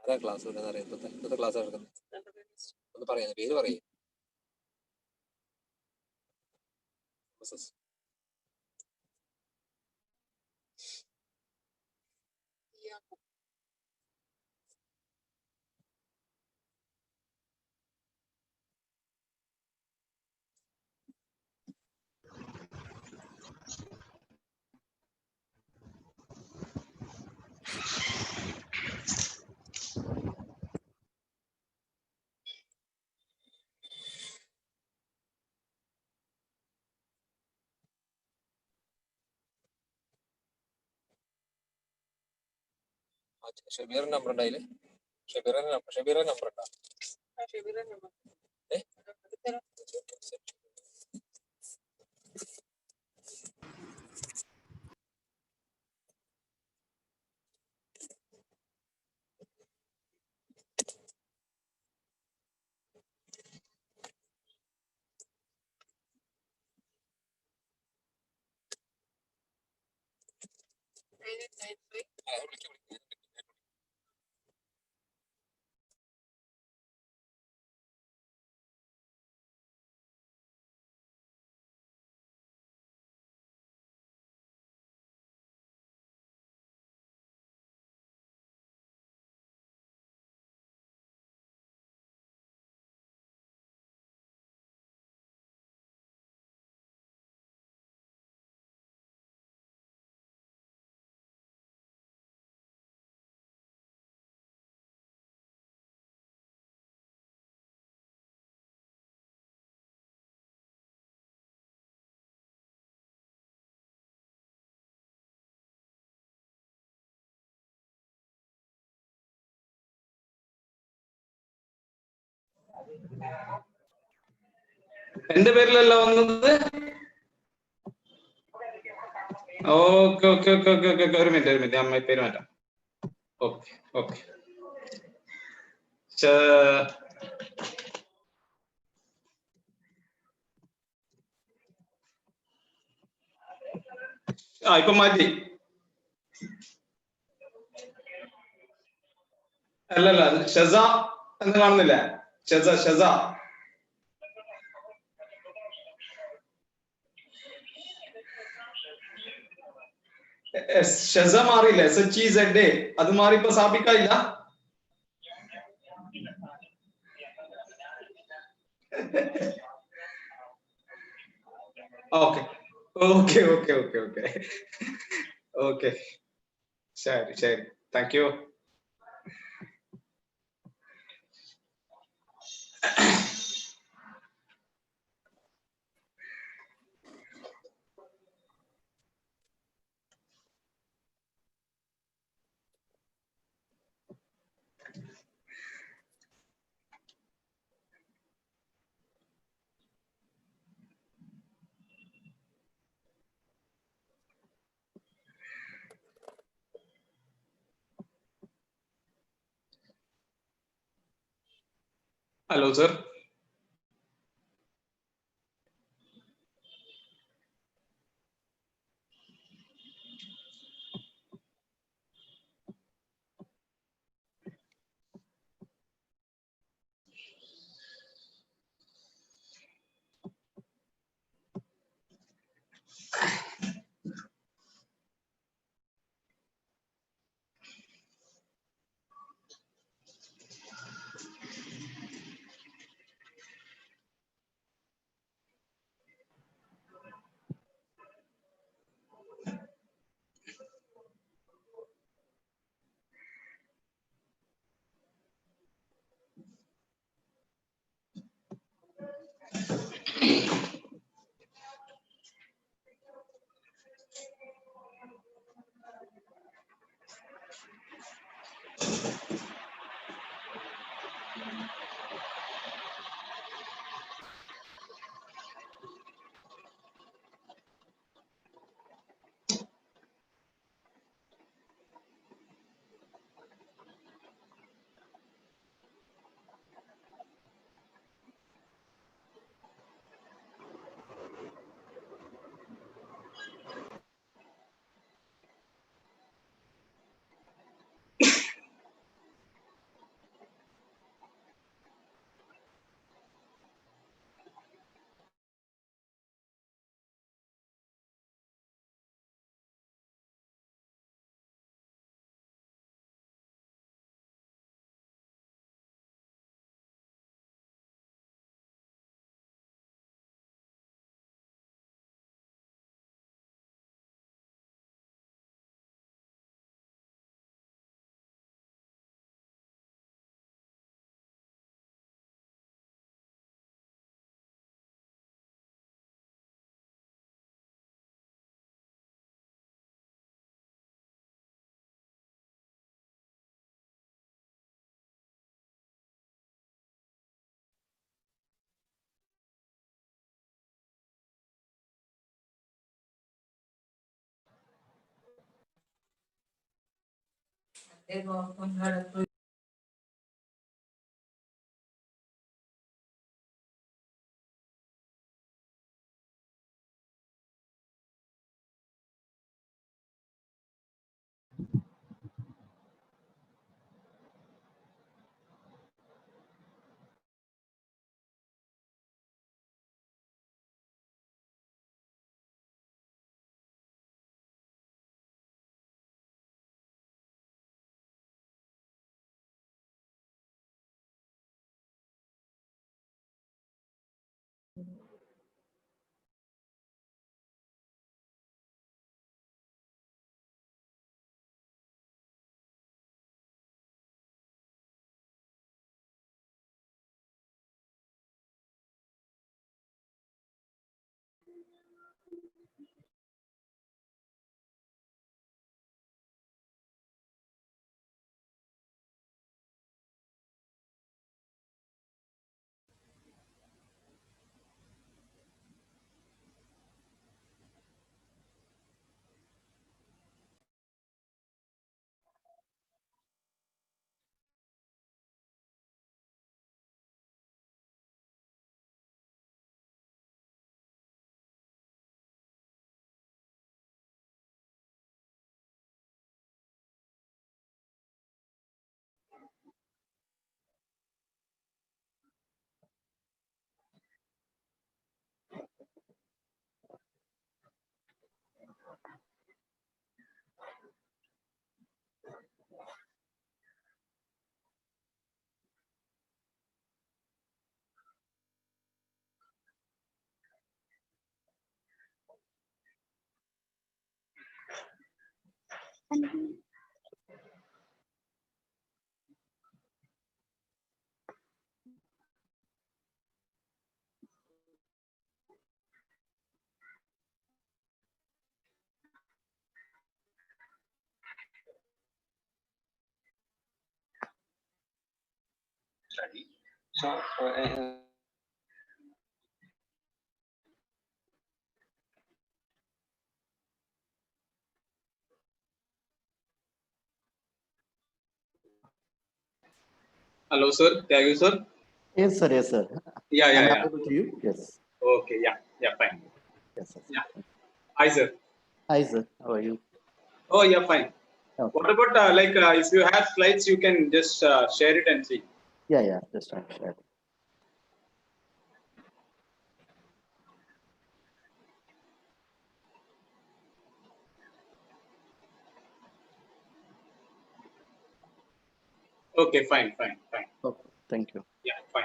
ആരാ ക്ലാസ് വിടുന്നത് അറിയാം. ഇന്നത്തെ ക്ലാസ് നടക്കുന്നത് ഒന്ന് പറയാ, പേര് പറയേ. ഷബീറിന്റെ നമ്പർ ഉണ്ടായില്ലേ? ഷബീറിന്റെ നമ്പർ ഉണ്ടോ? എന്റെ പേരിലല്ല വന്നത്. Okay okay okay okay okay ഒരു മിനിറ്റ് അമ്മ പേര് മാറ്റാം. ഓക്കെ ഓക്കെ ഇപ്പൊ മാറ്റി. അല്ലല്ല ഷെസ എന്ന് കാണുന്നില്ല. ഷെസ ഷെസ മാറിയില്ല. SHEZ അത് മാറി ഇപ്പൊ സാബിക്കായില്ല. Okay okay okay okay okay okay ശരി thank you. Hello sir. So, Hello, sir. Thank sir. Yes, sir. Yes, sir. Yeah, I'm yeah, yeah. audible to you. Yes. Okay, yeah, yeah, fine. Yes, sir. Yeah. Hi, sir. Hi, sir. How are you? Oh, yeah, fine. Okay. What about if you have slides, you can just share it and see. Yeah, yeah. Just trying to share. Okay, fine, fine, fine. Okay. Thank you. Yeah, fine.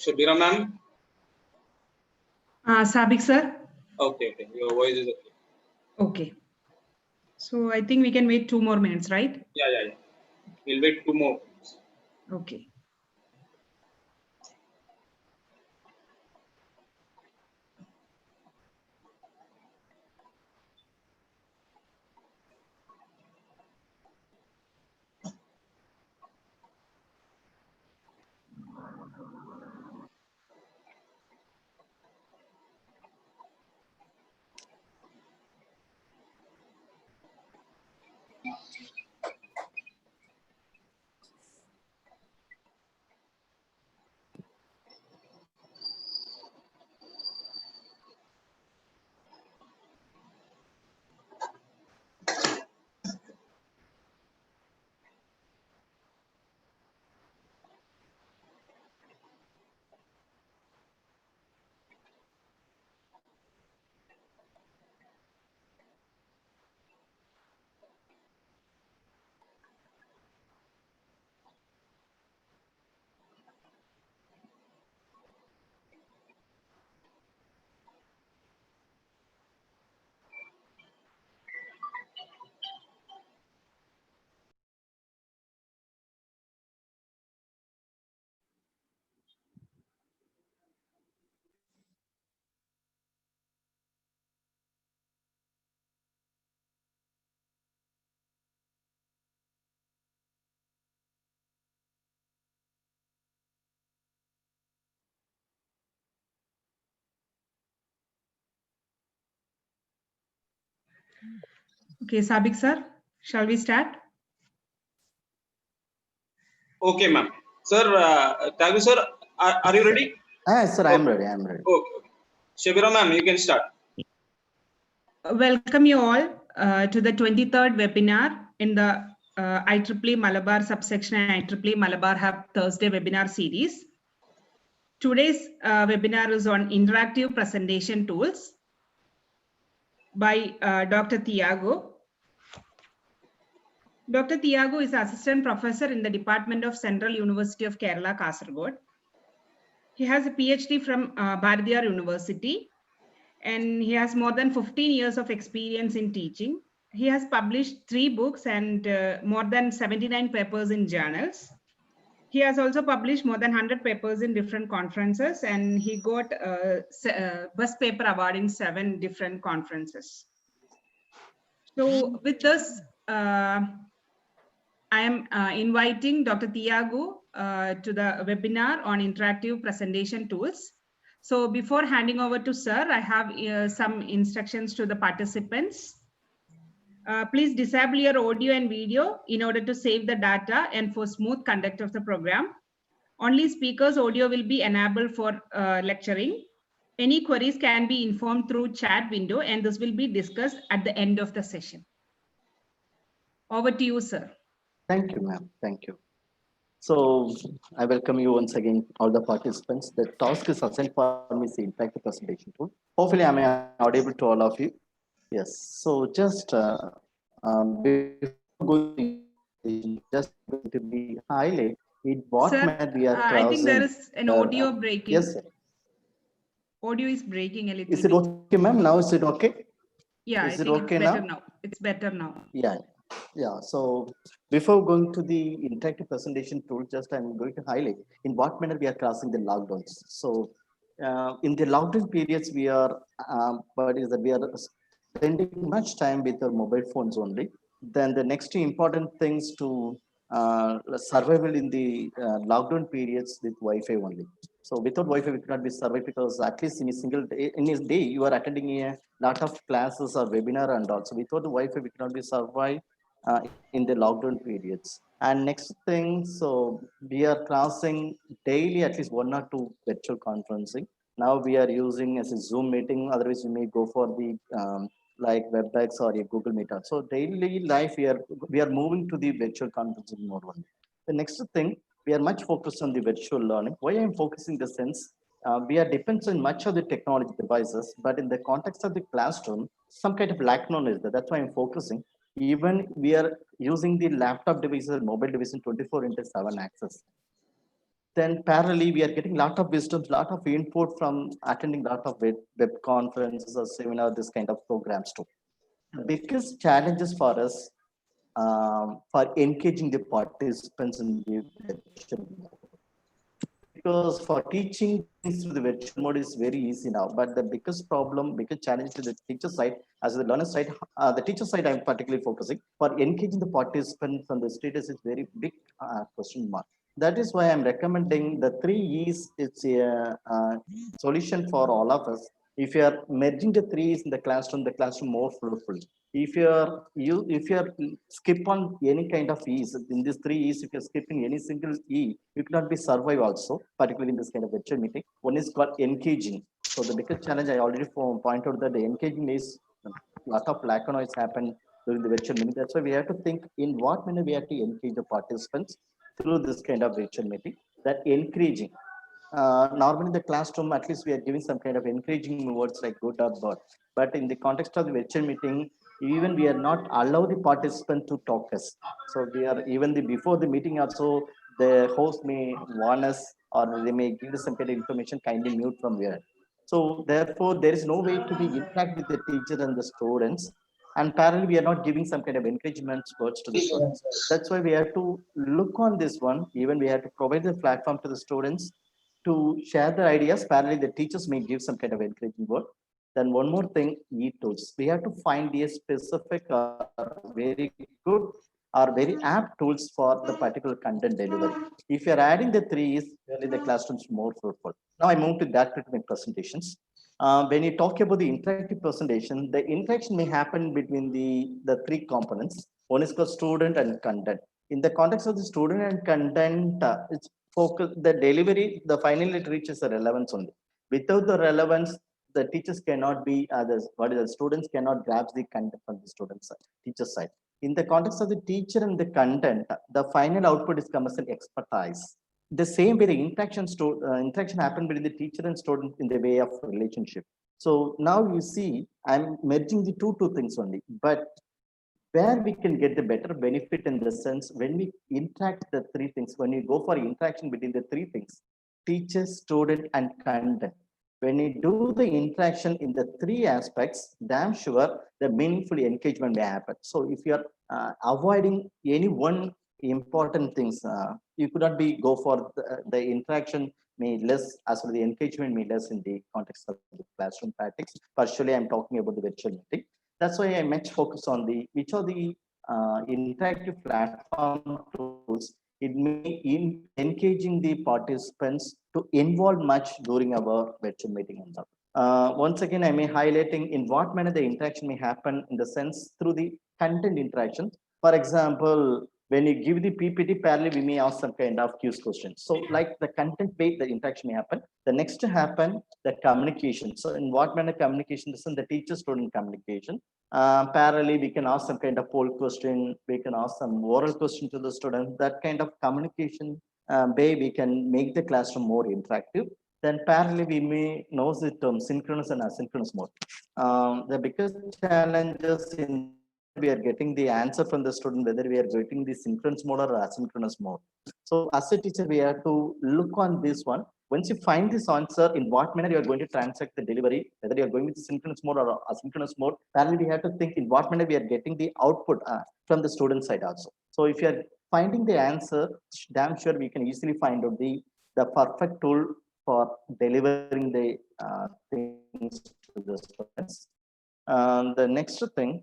Shabira ma'am. Sabik sir. Okay, okay. Your voice is okay. Okay. So I think we can wait 2 more minutes, right? Yeah. We'll wait 2 more. Okay. Okay, Sabik sir, shall we start? Okay, ma'am. Sir, Tagu sir, are you ready? Sir, I'm ready. I'm ready. Okay. Shabira ma'am, you can start. Welcome you all to the 23rd webinar in the IEEE Malabar subsection and IEEE Malabar Hub Thursday webinar series. Today's webinar is on interactive presentation tools by Dr. Tiago. Dr. Tiago is assistant professor in the Department of Central University of Kerala, Kasaragod. He has a PhD from Bharathiar University, and he has more than 15 years of experience in teaching. He has published 3 books and more than 79 papers in journals. He has also published more than 100 papers in different conferences, and he got Best Paper Award in 7 different conferences. So with this, I am inviting Dr. Tiago to the webinar on interactive presentation tools. So before handing over to sir, I have some instructions to the participants. Please disable your audio and video in order to save the data and for smooth conduct of the program. Only speakers' audio will be enabled for lecturing. Any queries can be informed through chat window, and this will be discussed at the end of the session. Over to you, sir. Thank you, ma'am. Thank you. So I welcome you once again, all the participants. The task is assigned for me is the interactive presentation tool. Hopefully, I'm audible to all of you. Yes. So just before going, just going to be highlight in what Sir, manner we are I think there is an audio crossing. breaking. Yes, sir. Audio is breaking a little bit. Is it okay, ma'am? Now is it okay? Yeah, Is I it think okay it's better now? now. It's better now. Yeah. So before going to the interactive presentation tool, just I'm going to highlight in what manner we are crossing the lockdowns. So in the lockdown periods, we are, we are spending much time with our mobile phones only. Then the next important things to survival in the lockdown periods with Wi-Fi only. So without Wi-Fi, we cannot be survived because at least in a single day, you are attending a lot of classes or webinar and also without the Wi-Fi, we cannot be survived in the lockdown periods. And next thing, so we are crossing daily at least 1 or 2 virtual conferencing. Now we are using as a Zoom meeting. Otherwise, you may go for the like WebEx or a Google Meetup. So daily life, we are moving to the virtual conferencing mode only. The next thing, we are much focused on the virtual learning. Why I'm focusing the sense, we are depends on much of the technology devices, but in the context of the classroom, some kind of lack knowledge there. That's why I'm focusing. Even we are using the laptop devices, mobile devices 24/7 access. Then parallelly, we are getting lot of wisdoms, lot of input from attending lot of web conferences or seminar, this kind of programs too. The biggest challenges for us for engaging the participants in the virtual mode. Because for teaching things through the virtual mode is very easy now, but the biggest problem, biggest challenge to the teacher side, as the learner side, the teacher side, I'm particularly focusing for engaging the participants on the status is very big question mark. That is why I'm recommending the 3 E's. It's a solution for all of us. If you are merging the 3 E's in the classroom more fruitful. If you skip on any kind of E's in these 3 E's, if you're skipping any single E, you cannot be survive also, particularly in this kind of virtual meeting. One is called engaging. So the biggest challenge I already point out that the engaging is a lot of lack of noise happen during the virtual meeting. That's why we have to think in what manner we have to engage the participants through this kind of virtual meeting. That encouraging. Normally in the classroom, at least we are giving some kind of encouraging words like good or bad. But in the context of the virtual meeting, even we are not allow the participant to talk us. So we are even before the meeting also, the host may warn us or they may give us some kind of information, kindly mute from here. So therefore, there is no way to be interact with the teacher and the students. And parallelly, we are not giving some kind of encouragement words to the students. That's why we have to look on this one. Even we have to provide the platform to the students to share their ideas. Parallelly, the teachers may give some kind of encouraging word. Then one more thing, e-tools. We have to find a specific, very good or very apt tools for the particular content delivery. If you're adding the 3 E's, really the classroom's more fruitful. Now I move to that to my presentations. When you talk about the interactive presentation, the interaction may happen between the 3 components. One is called student and content. In the context of the student and content, it's focus the delivery, the finally it reaches the relevance only. Without the relevance, the teachers cannot be the students cannot grasp the content from the student side, teacher side. In the context of the teacher and the content, the final output is commercial expertise. The same way the interaction happened between the teacher and student in the way of relationship. So now you see, I'm merging the two things only, but where we can get the better benefit in the sense when we interact the 3 things, when you go for interaction between the 3 things, teacher, student, and content. When you do the interaction in the 3 aspects, damn sure the meaningful engagement may happen. So if you are avoiding any one important things, you could not go for the interaction may less as well the engagement may less in the context of the classroom practice. Partially, I'm talking about the virtual meeting. That's why I much focus on which are the interactive platform tools. It may engaging the participants to involve much during our virtual meeting. Once again, I may highlighting in what manner the interaction may happen in the sense through the content interaction. For example, when you give the PPT, parallel, we may ask some kind of quiz questions. So like the content based, the interaction may happen. The next to happen, the communication. So in what manner communication? This is the teacher-student communication. Parallelly, we can ask some kind of poll question. We can ask some oral question to the student. That kind of communication way we can make the classroom more interactive. Then parallelly, we may know the term synchronous and asynchronous mode. The biggest challenges in we are getting the answer from the student, whether we are getting the synchronous mode or asynchronous mode. So as a teacher, we have to look on this one. Once you find this answer, in what manner you are going to transact the delivery, whether you are going with the synchronous mode or asynchronous mode, parallelly we have to think in what manner we are getting the output from the student side also. So if you are finding the answer, damn sure we can easily find out the perfect tool for delivering the things to the students. The next thing,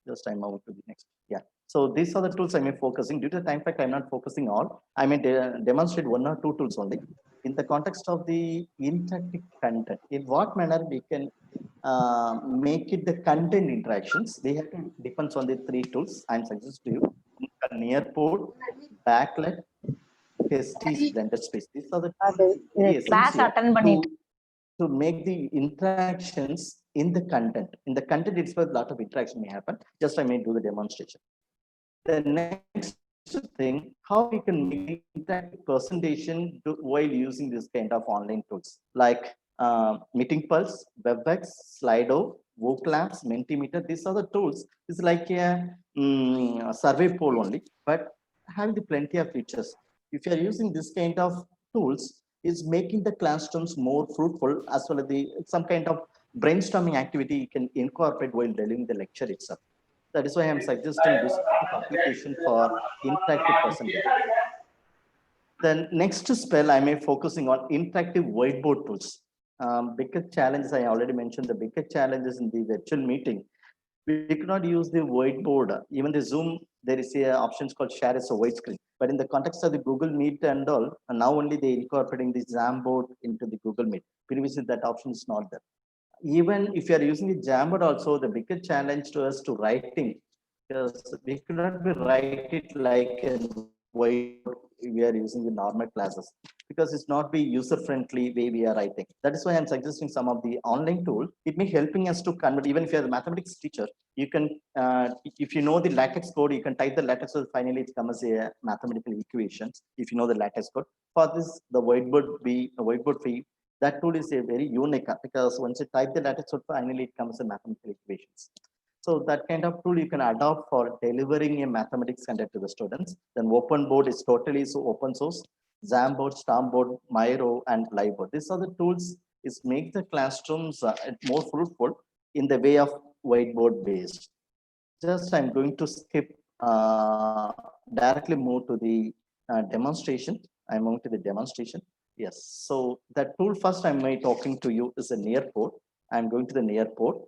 just I move to the next. Yeah. So these are the tools I may focusing. Due to the time fact, I'm not focusing all. I may demonstrate 1 or 2 tools only. In the context of the interactive content, in what manner we can make it the content interactions, we have to depends on the 3 tools I'm suggesting to you. Nearport, backlit, testis, blended space. These are the class attend பண்ணிட்டு to make the interactions in the content. In the content itself, a lot of interaction may happen. Just I may do the demonstration. The next thing, how we can make interactive presentation while using this kind of online tools like Meeting Pulse, WebEx, Slido, Vocalabs, Mentimeter. These are the tools. It's like a survey poll only, but having the plenty of features. If you are using this kind of tools is making the classrooms more fruitful, as well as some kind of brainstorming activity you can incorporate while delivering the lecture itself. That is why I'm suggesting this application for interactive presentation. The next spell I may focusing on interactive whiteboard tools. Biggest challenges I already mentioned, the biggest challenges in the virtual meeting. We cannot use the whiteboard. Even the Zoom, there is a options called share as a white screen. But in the context of the Google Meet and all, now only they incorporating the Jamboard into the Google Meet. Previously, that option is not there. Even if you are using the Jamboard also, the biggest challenge to us to writing, because we cannot be write it like a whiteboard we are using the normal classes, because it's not be user friendly way we are writing. That is why I'm suggesting some of the online tool. It may helping us to convert. Even if you're a mathematics teacher, you can if you know the LaTeX code, you can type the LaTeX code, finally it comes as a mathematical equations if you know the LaTeX code. For this, the whiteboard fee, that tool is a very unique, because once you type the LaTeX code, finally it comes as mathematical equations. So that kind of tool you can adopt for delivering a mathematics content to the students. Then OpenBoard is totally so open source. Jamboard, Stormboard, Miro, and Liveboard. These are the tools is make the classrooms more fruitful in the way of whiteboard based. Just I'm going to skip directly move to the demonstration. I'm moving to the demonstration. Yes. So that tool first I'm talking to you is a Nearport. I'm going to the Nearport.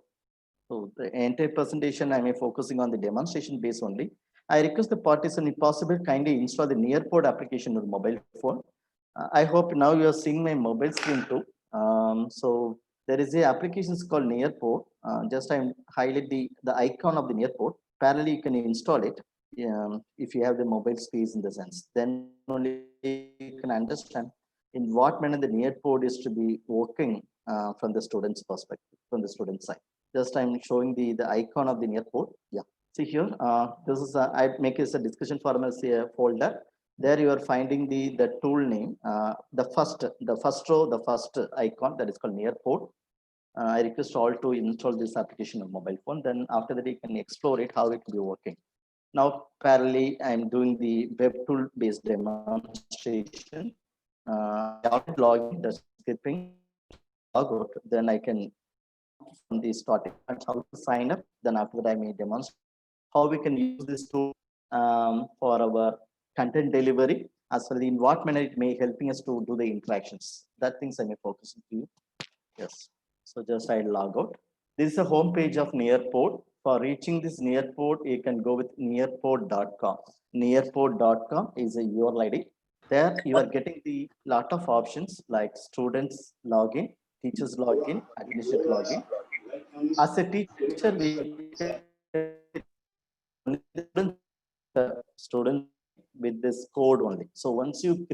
So the entire presentation I may focusing on the demonstration base only. I request the participant, if possible, kindly install the Nearport application on the mobile phone. I hope now you are seeing my mobile screen too. So there is a application called Nearport. Just I highlight the icon of the Nearport. Parallelly, you can install it if you have the mobile space in the sense. Then only you can understand in what manner the Nearport is to be working from the student's perspective, from the student side. Just I'm showing the icon of the Nearport. Yeah. See here, this is I make this a discussion forum as a folder. There you are finding the tool name. The first row, the first icon that is called Nearport. I request all to install this application on mobile phone. Then after that, you can explore it how it will be working. Now, parallelly, I'm doing the web tool based demonstration. Login, the skipping, log out. Then I can from the starting how to sign up. Then after that, I may demonstrate how we can use this tool for our content delivery, as well as in what manner it may helping us to do the interactions. That things I may focus on to you. Yes. So just I log out. This is a home page of Nearport. For reaching this Nearport, you can go with nearport.com. Nearport.com is a URL ID. There you are getting the lot of options like students login, teachers login, administrator login. As a teacher, we student with this code only. So once you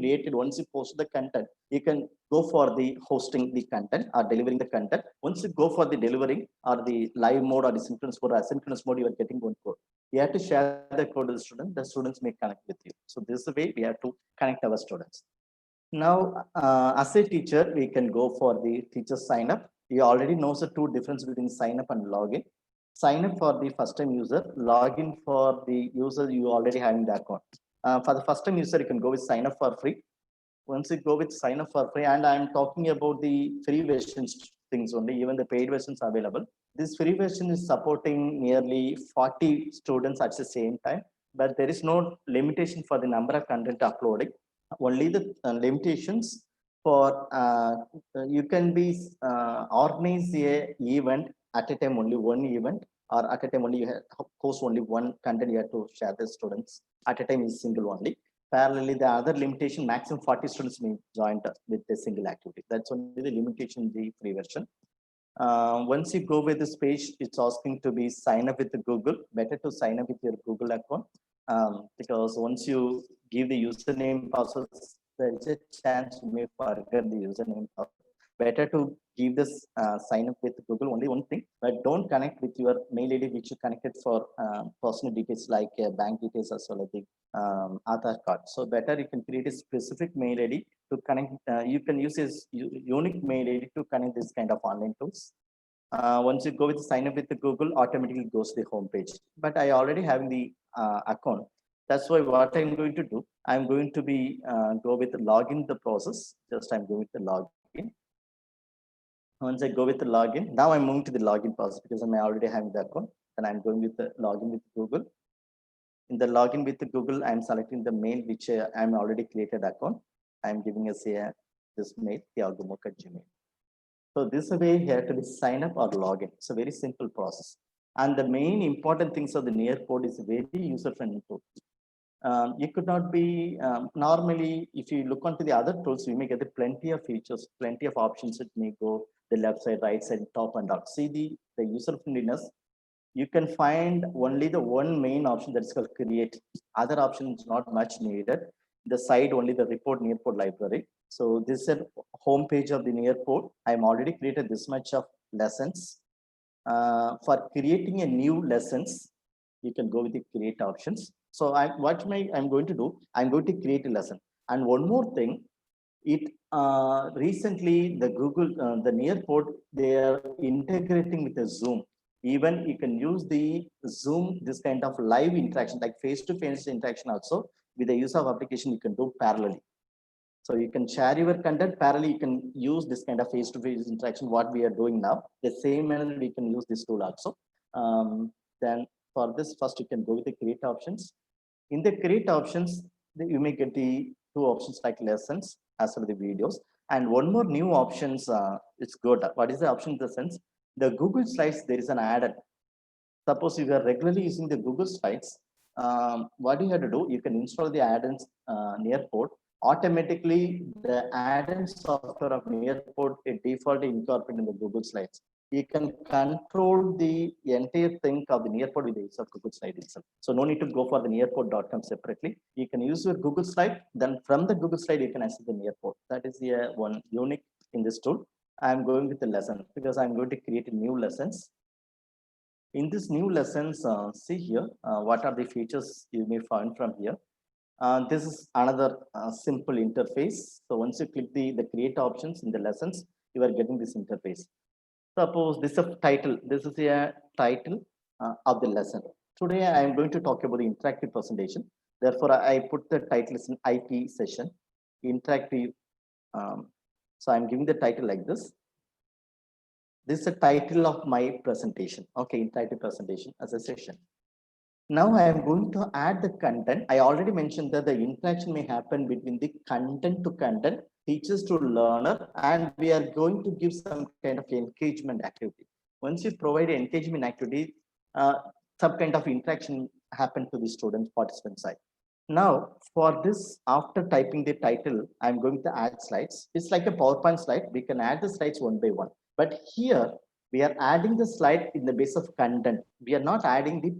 post the content, you can go for the hosting the content or delivering the content. Once you go for the delivering or the live mode or the synchronous mode or asynchronous mode, you are getting one code. You have to share the code with the students may connect with you. So this is the way we have to connect our students. Now, as a teacher, we can go for the teacher sign up. You already know the two difference between sign up and login. Sign up for the first time user, login for the user you already having the account. For the first time user, you can go with sign up for free. Once you go with sign up for free, and I'm talking about the free versions things only, even the paid versions are available. This free version is supporting nearly 40 students at the same time, but there is no limitation for the number of content uploading. Only the limitations for you can be organize a event at a time, only one event, or at a time only you have host only one content you have to share the students at a time is single only. Parallelly, the other limitation, maximum 40 students may join with a single activity. That's only the limitation in the free version. Once you go with this page, it's asking to be sign up with the Google. Better to sign up with your Google account because once you give the username password, there is a chance you may forget the username password. Better to give this sign up with Google only one thing, but don't connect with your mail ID which you connected for personal details like bank details as well as the Aadhaar card. So better you can create a specific mail ID to connect. You can use this unique mail ID to connect this kind of online tools. Once you go with sign up with the Google, automatically goes to the home page. But I already have the account. That's why what I'm going to do, I'm going to be go with the login the process. Just I'm going with the login. Once I go with the login, now I'm moving to the login process because I already have the account. And I'm going with the login with Google. In the login with the Google, I'm selecting the mail which I'm already created account. I'm giving us this mail, thiago@gmail. So this way you have to be sign up or login. It's a very simple process. And the main important things of the Nearpod is very user-friendly tool. You could not be normally, if you look onto the other tools, you may get plenty of features, plenty of options. It may go the left side, right side, top and down. See the user friendliness. You can find only the one main option that is called create. Other options not much needed. The side only the report Nearpod library. So this is a home page of the Nearpod. I'm already created this much of lessons. For creating a new lessons, you can go with the create options. So I'm going to do, I'm going to create a lesson. And one more thing, it recently the Google, the Nearpod, they are integrating with the Zoom. Even you can use the Zoom, this kind of live interaction, like face-to-face interaction also. With the use of application, you can do parallelly. So you can share your content parallelly. You can use this kind of face-to-face interaction, what we are doing now. The same manner we can use this tool also. Then for this, first you can go with the create options. In the create options, you may get the two options like lessons as well as the videos. And one more new options, it's good. What is the option in the sense? The Google Slides, there is an add-on. Suppose you are regularly using the Google Slides, what you have to do, you can install the add-ins Nearpod. Automatically, the add-in software of Nearpod, it default incorporated in the Google Slides. You can control the entire thing of the Nearpod with the use of Google Slide itself. So no need to go for the nearpod.com separately. You can use your Google Slide, then from the Google Slide, you can access the Nearpod. That is the one unique in this tool. I'm going with the lesson because I'm going to create new lessons. In this new lessons, see here, what are the features you may find from here. This is another simple interface. So once you click the create options in the lessons, you are getting this interface. Suppose this is a title. This is a title of the lesson. Today I am going to talk about the interactive presentation. Therefore, I put the title as an IP session, interactive. So I'm giving the title like this. This is the title of my presentation. Okay, interactive presentation as a session. Now I am going to add the content. I already mentioned that the interaction may happen between the content to content, teachers to learner, and we are going to give some kind of engagement activity. Once you provide engagement activity, some kind of interaction happen to the student participant side. Now for this, after typing the title, I'm going to add slides. It's like a PowerPoint slide. We can add the slides one by one. But here we are adding the slide in the base of content. We are not adding the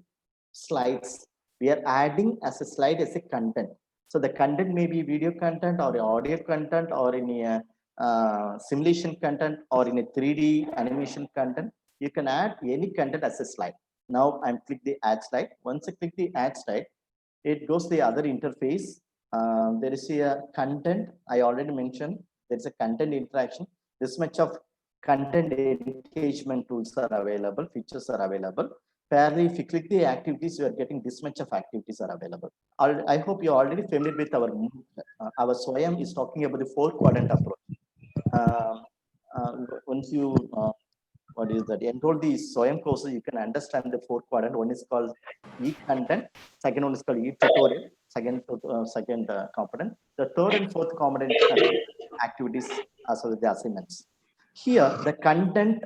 slides. We are adding as a slide as a content. So the content may be video content or audio content or in a simulation content or in a 3D animation content. You can add any content as a slide. Now I'm click the add slide. Once I click the add slide, it goes to the other interface. There is a content. I already mentioned there's a content interaction. This much of content engagement tools are available, features are available. Fairly, if you click the activities, you are getting this much of activities are available. I hope you're already familiar with our Swayam is talking about the 4-quadrant approach. Once you what is that? Enroll the Swayam courses, you can understand the 4-quadrant. One is called e-content, second one is called e-tutorial, second component. The third and fourth component activities as well as the assignments. Here, the content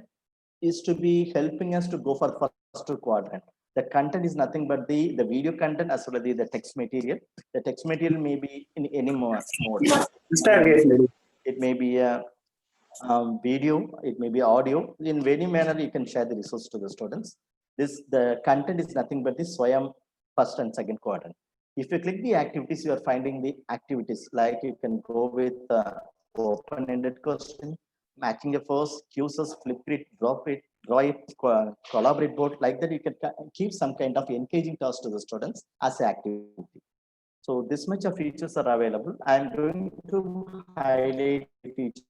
is to be helping us to go for first quadrant. The content is nothing but the video content as well as the text material. The text material may be in any mode. It may be a video, it may be audio. In any manner, you can share the resource to the students. The content is nothing but the Swayam first and second quadrant. If you click the activities, you are finding the activities like you can go with open-ended question, matching a first, quizzes, flip it, drop it, draw it, collaborate board. Like that, you can keep some kind of engaging task to the students as an activity. So this much of features are available. I'm going to highlight the feature.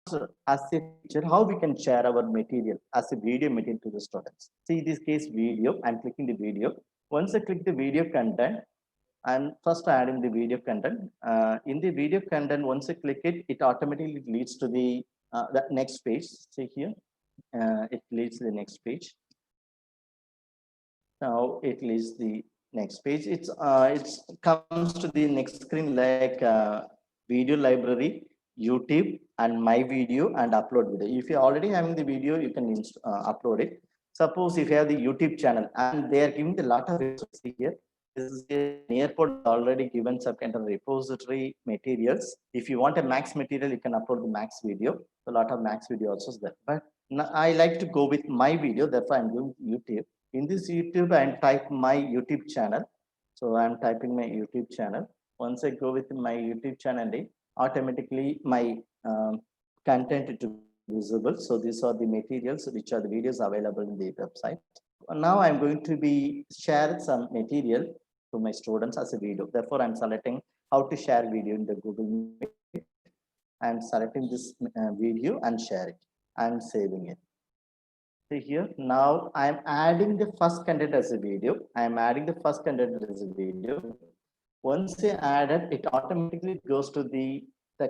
So as a feature, how we can share our material as a video material to the students. See this case video, I'm clicking the video. Once I click the video content, I'm first adding the video content. In the video content, once I click it, it automatically leads to the next page. See here, it leads to the next page. Now it leads the next page. It's comes to the next screen like video library, YouTube, and my video and upload video. If you're already having the video, you can upload it. Suppose if you have the YouTube channel and they are giving a lot of resources here. This is an airport already given some kind of repository materials. If you want a max material, you can upload the max video. A lot of max video also is there. But I like to go with my video, therefore I'm going to YouTube. In this YouTube, I type my YouTube channel. So I'm typing my YouTube channel. Once I go with my YouTube channel, automatically my content is visible. So these are the materials, which are the videos available in the website. Now I'm going to be sharing some material to my students as a video. Therefore, I'm selecting how to share video in the Google Meet. I'm selecting this video and share it. I'm saving it. See here, now I'm adding the first content as a video. I'm adding the first content as a video. Once I add it, it automatically goes to the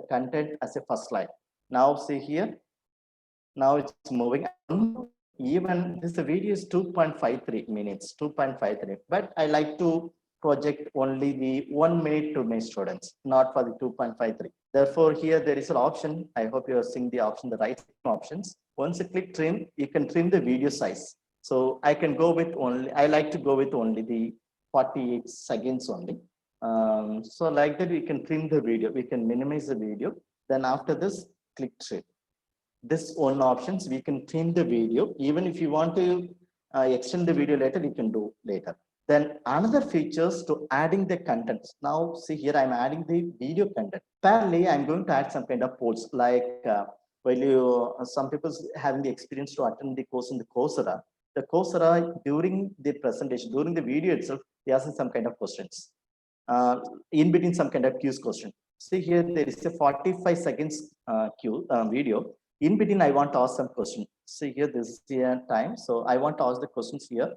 content as a first slide. Now see here, now it's moving. Even this video is 2.53 minutes, 2.53, but I like to project only the 1 minute to my students, not for the 2.53. Therefore, here there is an option. I hope you are seeing the option, the right options. Once you click trim, you can trim the video size. So I can go with only, I like to go with only the 48 seconds only. So like that, we can trim the video, we can minimize the video. Then after this, click trim. This one options, we can trim the video. Even if you want to extend the video later, you can do later. Then another features to adding the contents. Now see here, I'm adding the video content. Parallelly, I'm going to add some kind of polls like while you, some people having the experience to attend the course in the Coursera. The Coursera during the presentation, during the video itself, they ask some kind of questions. In between some kind of quiz question. See here, there is a 45 seconds video. In between, I want to ask some question. See here, this is the time. So I want to ask the questions here.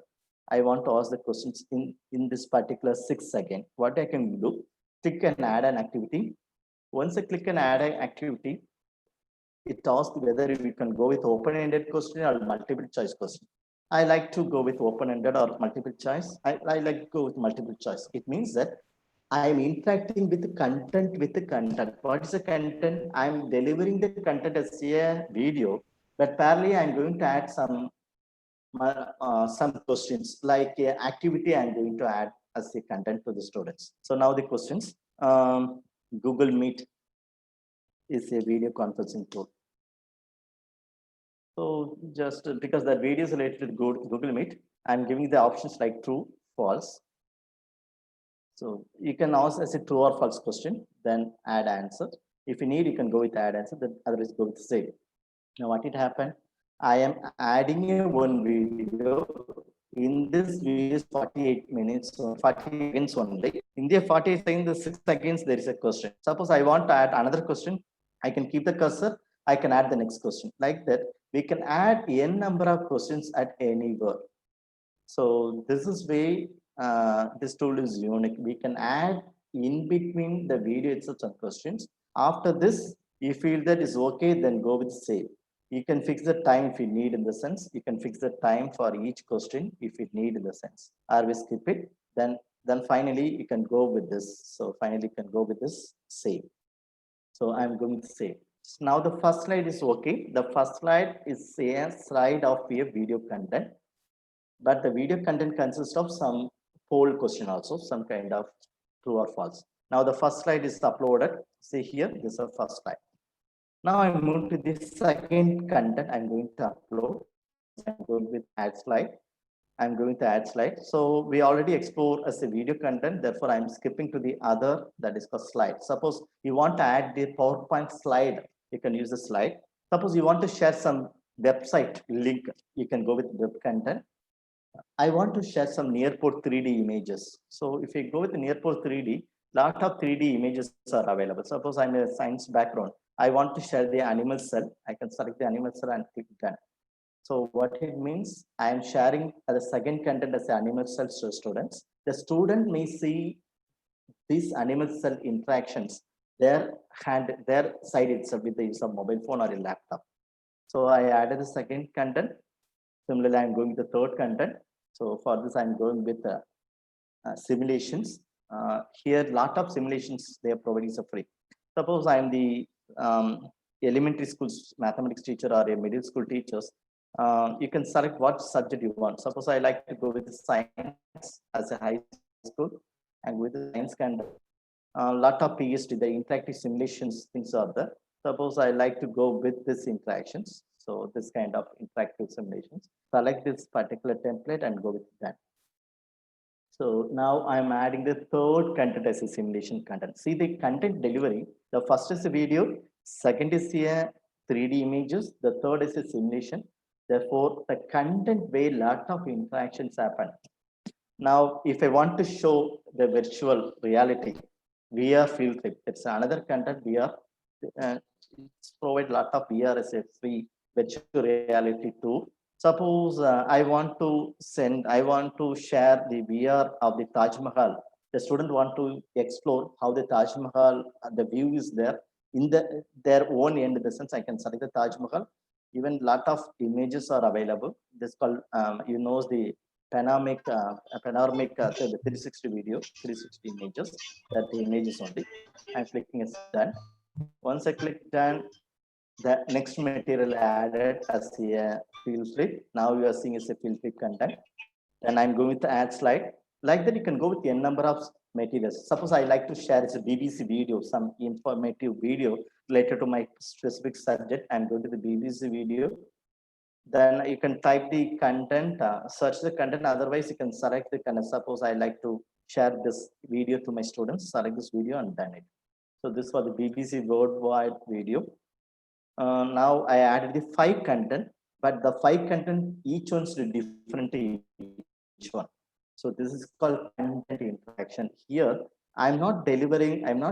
I want to ask the questions in this particular 6 seconds. What I can do, click and add an activity. Once I click and add an activity, it asks whether we can go with open-ended question or multiple choice question. I like to go with open-ended or multiple choice. I like to go with multiple choice. It means that I am interacting with the content What is the content? I'm delivering the content as a video, but parallelly I'm going to add some questions like activity I'm going to add as a content to the students. So now the questions. Google Meet is a video conferencing tool. So just because that video is related to Google Meet, I'm giving the options like true, false. So you can ask as a true or false question, then add answer. If you need, you can go with add answer, then otherwise go with save. Now what it happened? I am adding a one video. In this video is 48 minutes, so 40 seconds only. In the 48 seconds, the 6 seconds, there is a question. Suppose I want to add another question, I can keep the cursor, I can add the next question. Like that, we can add n number of questions at any word. So this is way this tool is unique. We can add in between the video itself some questions. After this, you feel that is okay, then go with save. You can fix the time if you need in the sense. You can fix the time for each question if you need in the sense. Or we skip it. Then finally you can go with this. So finally you can go with this save. So I'm going to save. So now the first slide is okay. The first slide is a slide of a video content. But the video content consists of some poll question also, some kind of true or false. Now the first slide is uploaded. See here, this is the first slide. Now I move to the second content I'm going to upload. I'm going with add slide. I'm going to add slide. So we already explored as a video content. Therefore, I'm skipping to the other, that is called slide. Suppose you want to add the PowerPoint slide, you can use the slide. Suppose you want to share some website link, you can go with web content. I want to share some Nearport 3D images. So if you go with the Nearport 3D, lot of 3D images are available. Suppose I'm a science background. I want to share the animal cell. I can select the animal cell and click done. So what it means, I am sharing the second content as animal cells to students. The student may see these animal cell interactions, their side itself with the use of mobile phone or a laptop. So I added the second content. Similarly, I'm going with the third content. So for this, I'm going with simulations. Here, lot of simulations they are providing for free. Suppose I'm the elementary school mathematics teacher or a middle school teacher. You can select what subject you want. Suppose I like to go with science as a high school and with the science content. Lot of PhD, the interactive simulations things are there. Suppose I like to go with this interactions. So this kind of interactive simulations. Select this particular template and go with that. So now I'm adding the third content as a simulation content. See the content delivery. The first is a video, second is a 3D images, the third is a simulation. Therefore, the content where lot of interactions happen. Now, if I want to show the virtual reality, VR field trip, it's another content VR. It's provide lot of VR as a free virtual reality tool. Suppose I want to share the VR of the Taj Mahal. The student want to explore how the Taj Mahal, the view is there in their own end. In the sense, I can select the Taj Mahal. Even lot of images are available. This called the panoramic, the 360 video, 360 images. That the images only. I'm clicking as done. Once I click done, the next material added as a field flip. Now you are seeing as a field flip content. Then I'm going with the add slide. Like that, you can go with the n number of materials. Suppose I like to share as a BBC video, some informative video related to my specific subject. I'm going to the BBC video. Then you can type the content, search the content. Otherwise, you can select the content. Suppose I like to share this video to my students, select this video and done it. So this was the BBC worldwide video. Now I added the 5 content, but the 5 content, each one's different to each one. So this is called content interaction. Here, I'm not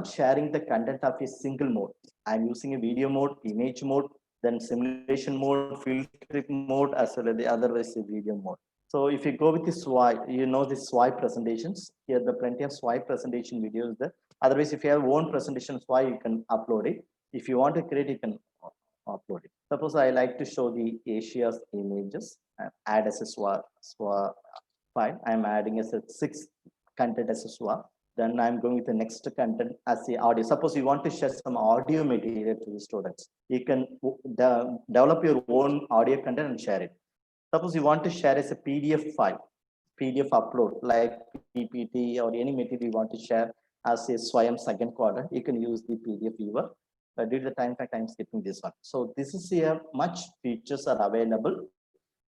sharing the content of a single mode. I'm using a video mode, image mode, then simulation mode, field trip mode, as well as the other way video mode. So if you go with the swipe, the swipe presentations. Here, the plenty of swipe presentation videos there. Otherwise, if you have own presentation swipe, you can upload it. If you want to create, you can upload it. Suppose I like to show the Asia's images and add as a swap file. I'm adding as a 6 content as a swap. Then I'm going with the next content as the audio. Suppose you want to share some audio material to the students. You can develop your own audio content and share it. Suppose you want to share as a PDF file, PDF upload like PPT or any material you want to share as a Swayam second quarter, you can use the PDF viewer. But due to the time fact, I'm skipping this one. So this is here, much features are available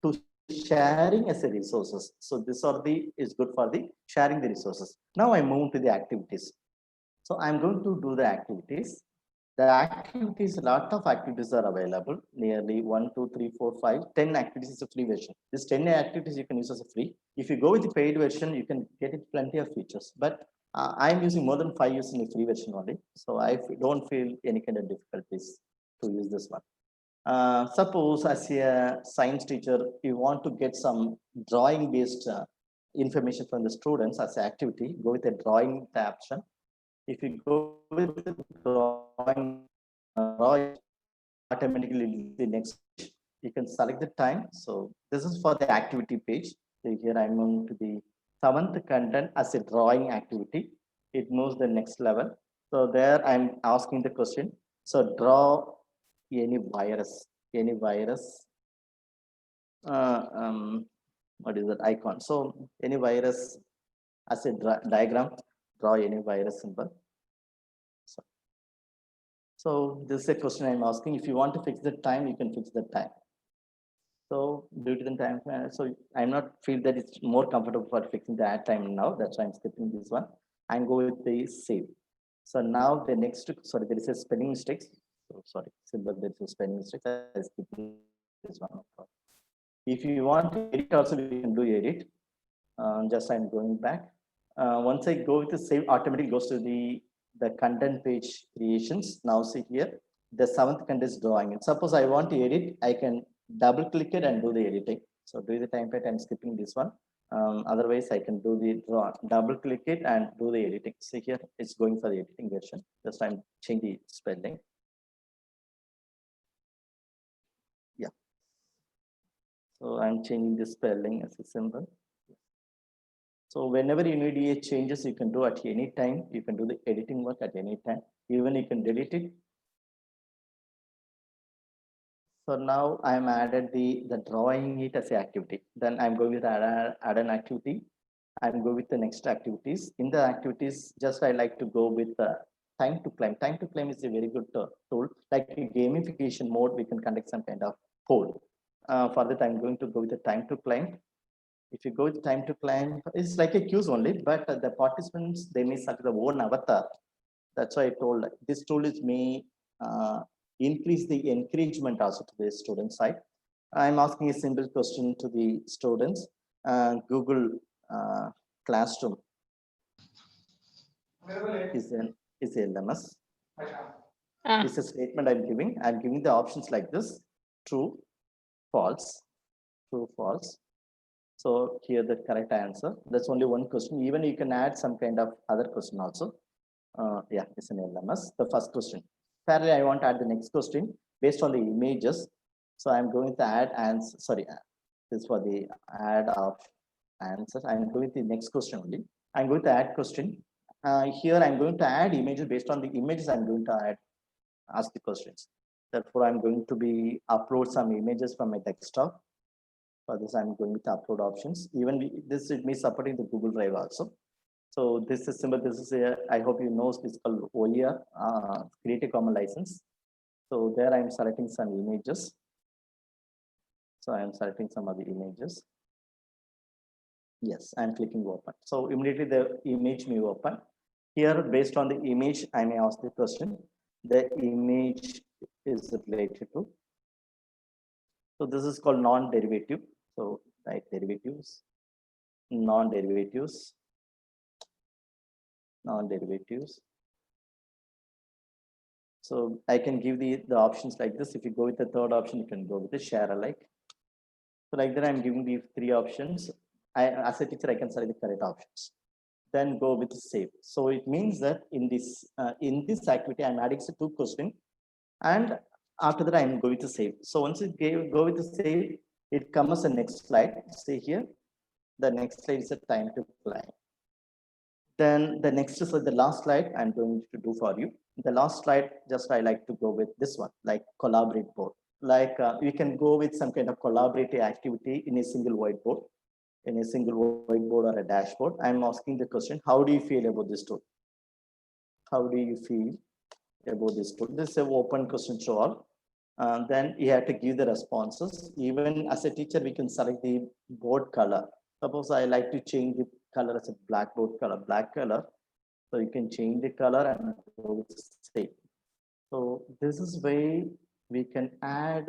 to sharing as a resources. So this is good for the sharing the resources. Now I move to the activities. So I'm going to do the activities. The activities, a lot of activities are available. Nearly 1, 2, 3, 4, 5, 10 activities is a free version. This 10 activities you can use as a free. If you go with the paid version, you can get it plenty of features. But I'm using more than 5 years in the free version only. So I don't feel any kind of difficulties to use this one. Suppose as a science teacher, you want to get some drawing based information from the students as an activity, go with the drawing option. If you go with the drawing, automatically the next page. You can select the time. So this is for the activity page. So here I'm going to the 7th content as a drawing activity. It moves the next level. So there I'm asking the question. So draw any virus. What is that icon? So any virus as a diagram, draw any virus symbol. So this is a question I'm asking. If you want to fix the time, you can fix the time. So due to the time, so I'm not feel that it's more comfortable for fixing the add time now. That's why I'm skipping this one. I'm going with the save. So now the next, sorry, there is a spelling mistake. So sorry, symbol, there is a spelling mistake. I'm skipping this one. If you want to edit also, we can do edit. Just I'm going back. Once I go with the save, automatically goes to the content page creations. Now see here, the 7th content is drawing. And suppose I want to edit, I can double click it and do the editing. So do the template, I'm skipping this one. Otherwise I can do the draw, double click it and do the editing. See here, it's going for the editing version. Just I'm changing the spelling. Yeah. So I'm changing the spelling as a symbol. So whenever you need any changes, you can do at any time. You can do the editing work at any time. Even you can delete it. So now I'm added the drawing it as an activity. Then I'm going with add an activity. I'm going with the next activities. In the activities, just I like to go with time to climb. Time to climb is a very good tool. Like in gamification mode, we can conduct some kind of poll. For that, I'm going to go with the time to climb. If you go with time to climb, it's like a quiz only, but the participants, they may select their own avatar. That's why I told this tool is may increase the encouragement also to the student side. I'm asking a simple question to the students. Google Classroom is LMS. It's a statement I'm giving. I'm giving the options like this: true, false, true, false. So here the correct answer. That's only one question. Even you can add some kind of other question also. Yeah, it's an LMS. The first question. Parallel, I want to add the next question based on the images. So I'm going to add answer. Sorry, this for the add of answer. I'm going to the next question only. I'm going to add question. Here I'm going to add images based on the images. I'm going to ask the questions. Therefore, I'm going to be upload some images from my desktop. For this, I'm going with upload options. Even this it may supporting the Google Drive also. So this is simple. This is a, I hope you know, it's called OER, Creative Commons license. So there I'm selecting some images. So I'm selecting some of the images. Yes, I'm clicking open. So immediately the image may open. Here, based on the image, I may ask the question. The image is related to. So this is called non-derivative. So like derivatives, non-derivatives, non-derivatives. So I can give the options like this. If you go with the third option, you can go with the share alike. So like that, I'm giving the three options. As a teacher, I can select the correct options. Then go with the save. So it means that in this activity, I'm adding two questions, and after that, I'm going to save. So once you go with the save, it comes the next slide. See here, the next slide is a time to climb. Then the next is the last slide I'm going to do for you. The last slide, just I like to go with this one, like collaborate board. Like you can go with some kind of collaborative activity in a single whiteboard, or a dashboard. I'm asking the question, how do you feel about this tool? How do you feel about this tool? This is an open question to all. Then you have to give the responses. Even as a teacher, we can select the board color. Suppose I like to change the color as a blackboard color, black color. So you can change the color and go with save. So this is way we can add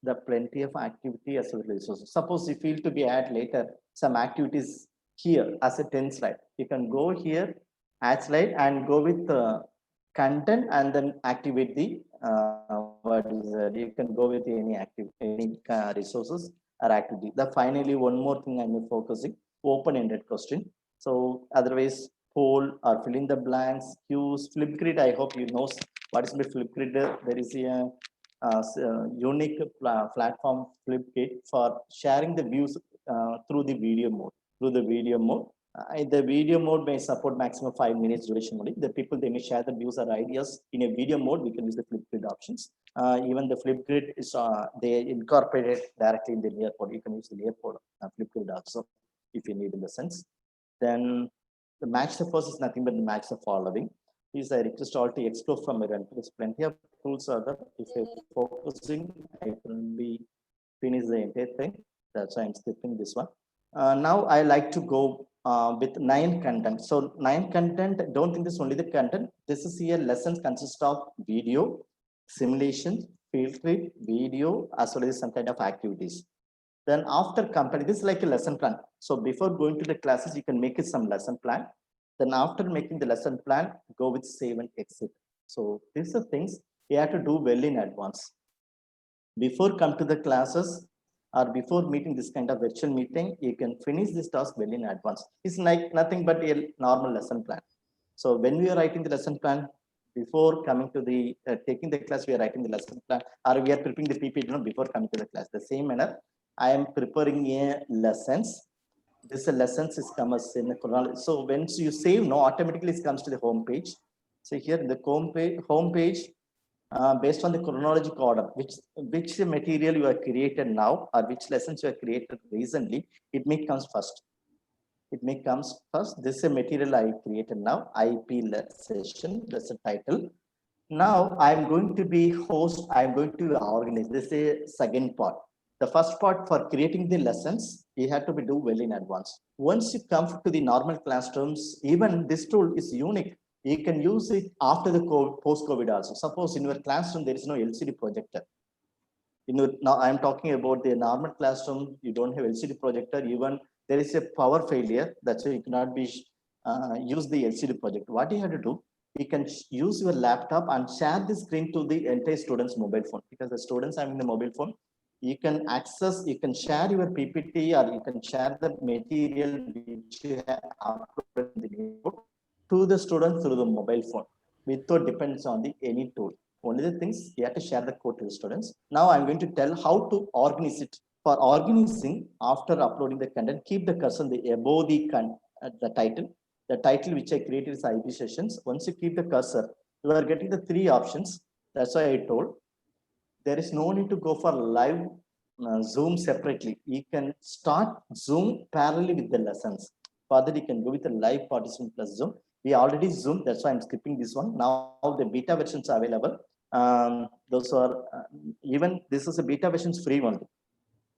the plenty of activity as well as resources. Suppose you feel to be add later some activities here as a 10 slide. You can go here, add slide, and go with the content and then activate the you can go with any resources or activity. The finally one more thing I'm focusing, open-ended question. So otherwise poll or fill in the blanks, use Flipgrid. I hope you know what is Flipgrid. There is a unique platform Flipgrid for sharing the views through the video mode. The video mode may support maximum 5 minutes duration only. The people, they may share the views or ideas in a video mode. We can use the Flipgrid options. Even the Flipgrid is they incorporated directly in the Nearpod. You can use the Nearpod Flipgrid also if you need in the sense. Then the match the first is nothing but the match the following. Please, I request all to explore from your end. There's plenty of tools are there. If you're focusing, I can be finish the entire thing. That's why I'm skipping this one. Now I like to go with 9 content. So 9 content, don't think this is only the content. This is here lessons consist of video, simulation, field trip, video, as well as some kind of activities. Then after company, this is like a lesson plan. So before going to the classes, you can make it some lesson plan. Then after making the lesson plan, go with save and exit. So these are things you have to do well in advance. before come to the classes or before meeting this kind of virtual meeting, you can finish this task well in advance. It's like nothing but a normal lesson plan. So when we are writing the lesson plan, before coming to the taking the class, we are writing the lesson plan, or we are preparing the PPT before coming to the class. The same manner, I am preparing a lessons. This lessons is come as in the chronology. So once you save, no, automatically it comes to the home page. So here in the home page, based on the chronological order, which material you have created now or which lessons you have created recently, it may comes first. It may comes first. This is a material I created now, IP session, that's the title. Now I'm going to be host, I'm going to organize. This is a second part. The first part for creating the lessons, you have to be do well in advance. Once you come to the normal classrooms, even this tool is unique. You can use it after the post-COVID also. Suppose in your classroom, there is no LCD projector. Now I'm talking about the normal classroom, you don't have LCD projector, even there is a power failure, that's why you cannot be use the LCD projector. What you have to do, you can use your laptop and share the screen to the entire student's mobile phone, because the students having the mobile phone, you can access, you can share your PPT or you can share the material which you have uploaded in the notebook to the student through the mobile phone without depends on the any tool. Only the things you have to share the code to the students. Now I'm going to tell how to organize it. For organizing, after uploading the content, keep the cursor above the title. The title which I created is IP sessions. Once you keep the cursor, you are getting the three options. That's why I told. There is no need to go for live Zoom separately. You can start Zoom parallelly with the lessons. Further, you can go with the live participant plus Zoom. We already Zoom, that's why I'm skipping this one. Now the beta versions are available. Those are even this is a beta versions free one.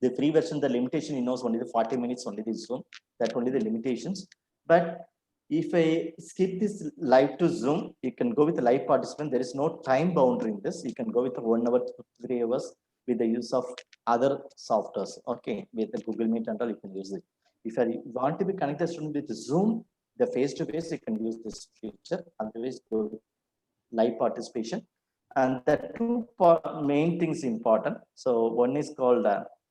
The free version, the limitation he knows only the 40 minutes only the Zoom. That only the limitations. But if I skip this live to Zoom, you can go with the live participant. There is no time boundary in this. You can go with 1 hour to 3 hours with the use of other softwares. Okay, with the Google Meet and all, you can use it. If you want to be connected student with Zoom, the face-to-face, you can use this feature. Otherwise, go with live participation. And the two main things important. So one is called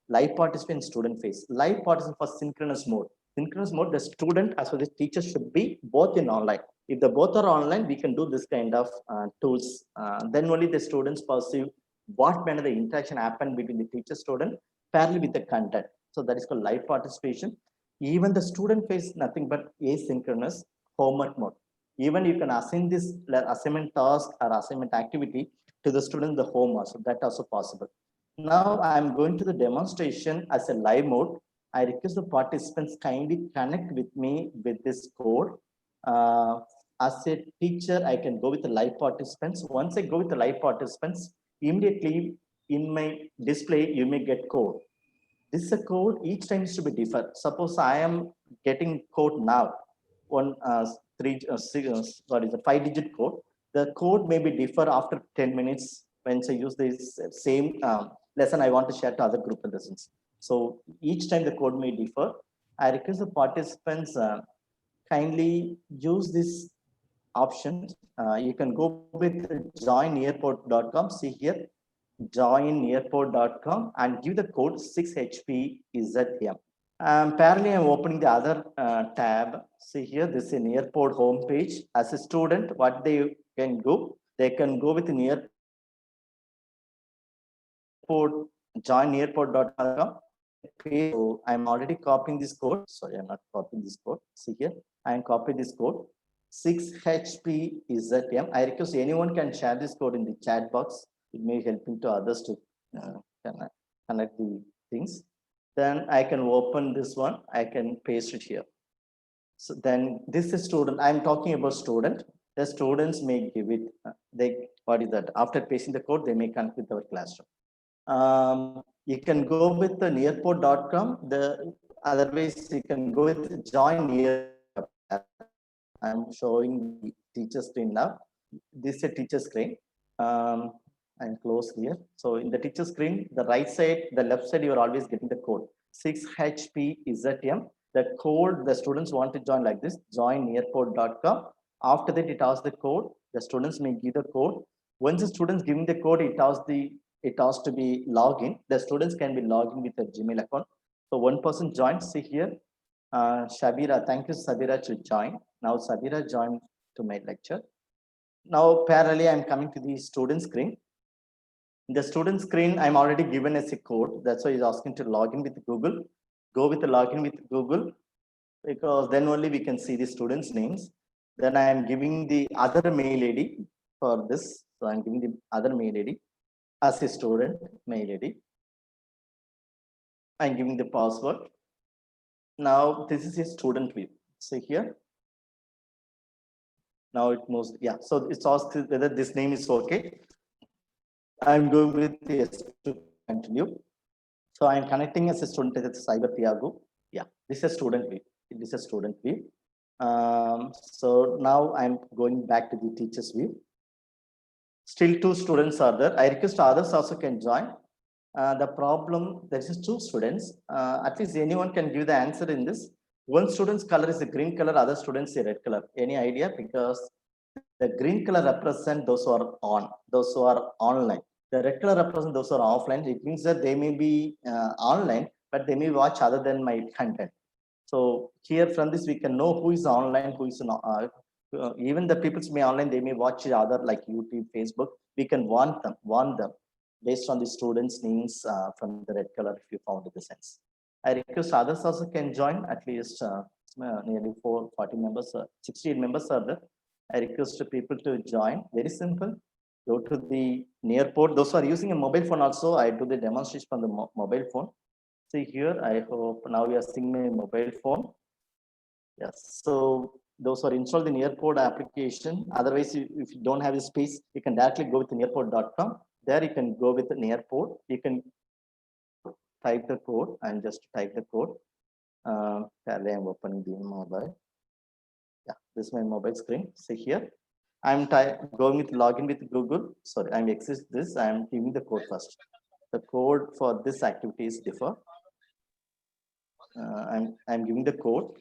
live participant student face. Live participant for synchronous mode. Synchronous mode, the student as well as the teacher should be both in online. If the both are online, we can do this kind of tools. Then only the students perceive what manner the interaction happened between the teacher student parallel with the content. So that is called live participation. Even the student face nothing but asynchronous homework mode. Even you can assign this assignment task or assignment activity to the student the home also. That also possible. Now I'm going to the demonstration as a live mode. I request the participants kindly connect with me with this code. As a teacher, I can go with the live participants. Once I go with the live participants, immediately in my display, you may get code. This is a code, each time is to be different. Suppose I am getting code now, 5-digit code. The code may be differ after 10 minutes when I use this same lesson I want to share to other group of lessons. So each time the code may differ. I request the participants kindly use this option. You can go with joinearport.com. See here, joinearport.com and give the code 6HPZM. Parallelly, I'm opening the other tab. See here, this is an airport homepage. As a student, what they can go with an airport, joinearport.com. So I'm already copying this code. Sorry, I'm not copying this code. See here, I am copying this code. 6HPZM. I request anyone can share this code in the chat box. It may helping to others to connect the things. Then I can open this one. I can paste it here. So then this is student. I'm talking about student. The students may give it. What is that? After pasting the code, they may connect with our classroom. You can go with the nearport.com. Otherwise, you can go with join near. I'm showing the teacher screen now. This is a teacher screen. And close here. So in the teacher screen, the right side, the left side, you are always getting the code 6HPZM. The code the students want to join like this, joinearport.com. After that, it asks the code. The students may give the code. Once the students giving the code, it asks the it has to be login. The students can be logged in with a Gmail account. So one person joined, see here, Shabira, thank you Sabira to join. Now Sabira joined to my lecture. Now parallelly, I'm coming to the student screen. In the student screen, I'm already given as a code. That's why he's asking to log in with Google. Go with the login with Google, because then only we can see the students' names. Then I am giving the other mail ID for this. So I'm giving the other mail ID as a student mail ID. I'm giving the password. Now this is a student view. See here. Now it moves. Yeah. So it's asked whether this name is okay. I'm going with yes to continue. So I'm connecting as a student with Cyber Tiago. Yeah, this is a student view. This is a student view. So now I'm going back to the teacher's view. Still 2 students are there. I request others also can join. The problem, there is 2 students. At least anyone can give the answer in this. One student's color is a green color, other students a red color. Any idea? Because the green color represent those who are on, those who are online. The red color represent those who are offline. It means that they may be online, but they may watch other than my content. So here from this, we can know who is online, who is not. Even the people may online, they may watch other like YouTube, Facebook. We can warn them based on the students' names from the red color if you found the sense. I request others also can join, at least nearly 40 members, 68 members are there. I request people to join. Very simple. Go to the near port. Those who are using a mobile phone also, I do the demonstration from the mobile phone. See here, I hope now you are seeing my mobile phone. Yes. So those who are installed the Nearport application. Otherwise, if you don't have the space, you can directly go with nearport.com. There you can go with the Nearport. You can type the code and just type the code. I'm opening the mobile. Yeah, this is my mobile screen. See here. I'm going with login with Google. Sorry, I'm exit this. I'm giving the code first. The code for this activity is differ. I'm giving the code.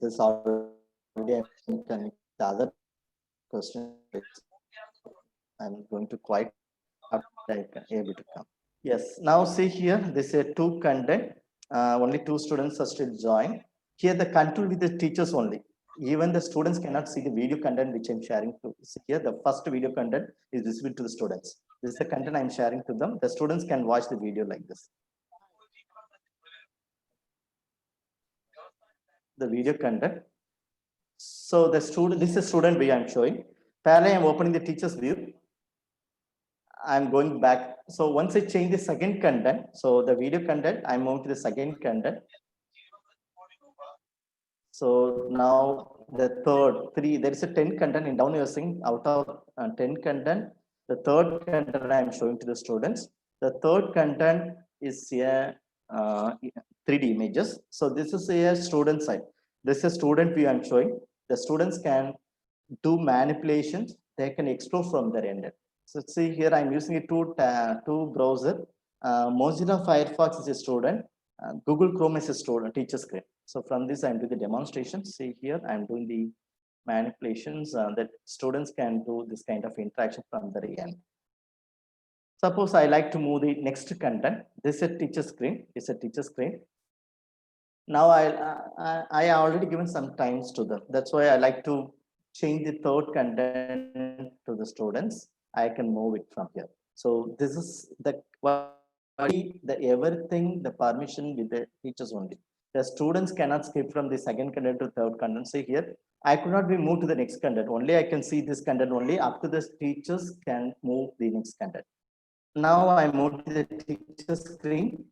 This already I'm the other question. I'm going to quite able to come. Yes. Now see here. This is 2 content. Only 2 students are still joined. Here the control with the teachers only. Even the students cannot see the video content which I'm sharing to. See here, the first video content is visible to the students. This is the content I'm sharing to them. The students can watch the video like this. The video content. So the student, this is student view I'm showing. Parallel, I'm opening the teacher's view. I'm going back. So once I change the second content, so the video content, I'm moving to the second content. So now the third 3, there is a 10 content in down you're seeing out of 10 content. The third content I'm showing to the students. The third content is a 3D images. So this is a student side. This is a student view I'm showing. The students can do manipulations. They can explore from their end. So see here, I'm using a two browser. Mozilla Firefox is a student. Google Chrome is a student teacher screen. So from this, I'm doing the demonstration. See here, I'm doing the manipulations that students can do this kind of interaction from the end. Suppose I like to move the next content. This is a teacher screen. It's a teacher screen. Now I already given some times to them. That's why I like to change the third content to the students. I can move it from here. So this is the everything, the permission with the teachers only. The students cannot skip from the second content to third content. See here, I could not be moved to the next content. Only I can see this content only. Up to the teachers can move the next content. Now I move to the teacher screen.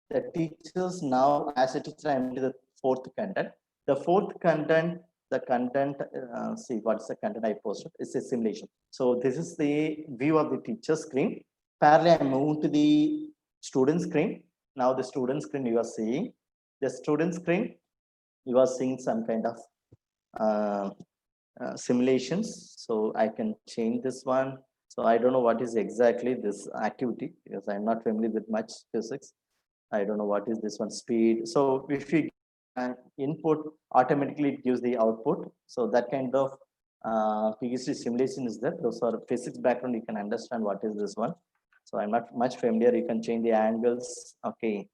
The teachers now, as a teacher, I'm to the fourth content. The fourth content, the content, see what's the content I posted? It's a simulation. So this is the view of the teacher screen. Parallel, I move to the student screen. Now the student screen you are seeing. The student screen, you are seeing some kind of simulations. So I can change this one. So I don't know what is exactly this activity because I'm not familiar with much physics. I don't know what is this one, speed. So if you input, automatically it gives the output. So that kind of PhD simulation is there. Those are physics background. You can understand what is this one. So I'm not much familiar. You can change the angles. Okay.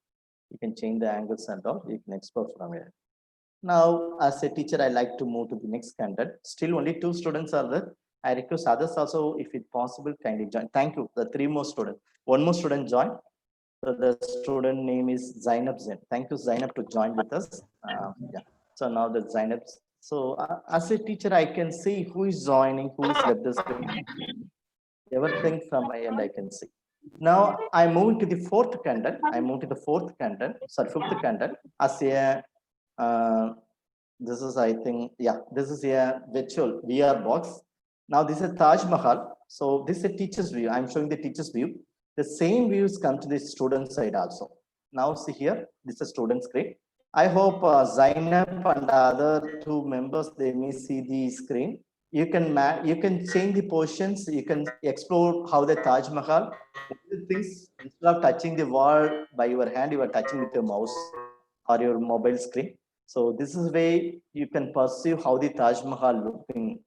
You can change the angles and all. You can explore from here. Now, as a teacher, I like to move to the next content. Still only 2 students are there. I request others also, if it's possible, kindly join. Thank you. The 3 more students. 1 more student join. So the student name is Zainab Zain. Thank you, Zainab, to join with us. Yeah. So now the Zainab. So as a teacher, I can see who is joining, who is left the screen. Everything from my end, I can see. Now I move to the 4th content. I move to the 4th content. Sorry, 5th content. As a this is, I think, yeah, this is a virtual VR box. Now this is a Taj Mahal. So this is a teacher's view. I'm showing the teacher's view. The same views come to the student side also. Now see here, this is a student screen. I hope Zainab and other 2 members, they may see the screen. You can change the positions. You can explore how the Taj Mahal things, instead of touching the wall by your hand, you are touching with your mouse or your mobile screen. So this is way you can perceive how the Taj Mahal looking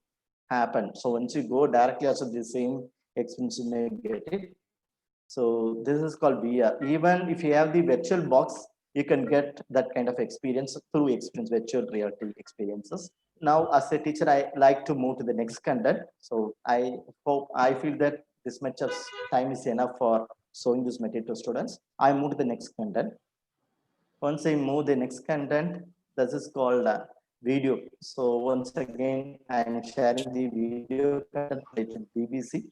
happen. So once you go directly, also the same experience you may get it. So this is called VR. Even if you have the virtual box, you can get that kind of experience through virtual reality experiences. Now, as a teacher, I like to move to the next content. So I feel that this much of time is enough for showing this material to students. I move to the next content. Once I move the next content, this is called video. So once again, I am sharing the video content related to BBC.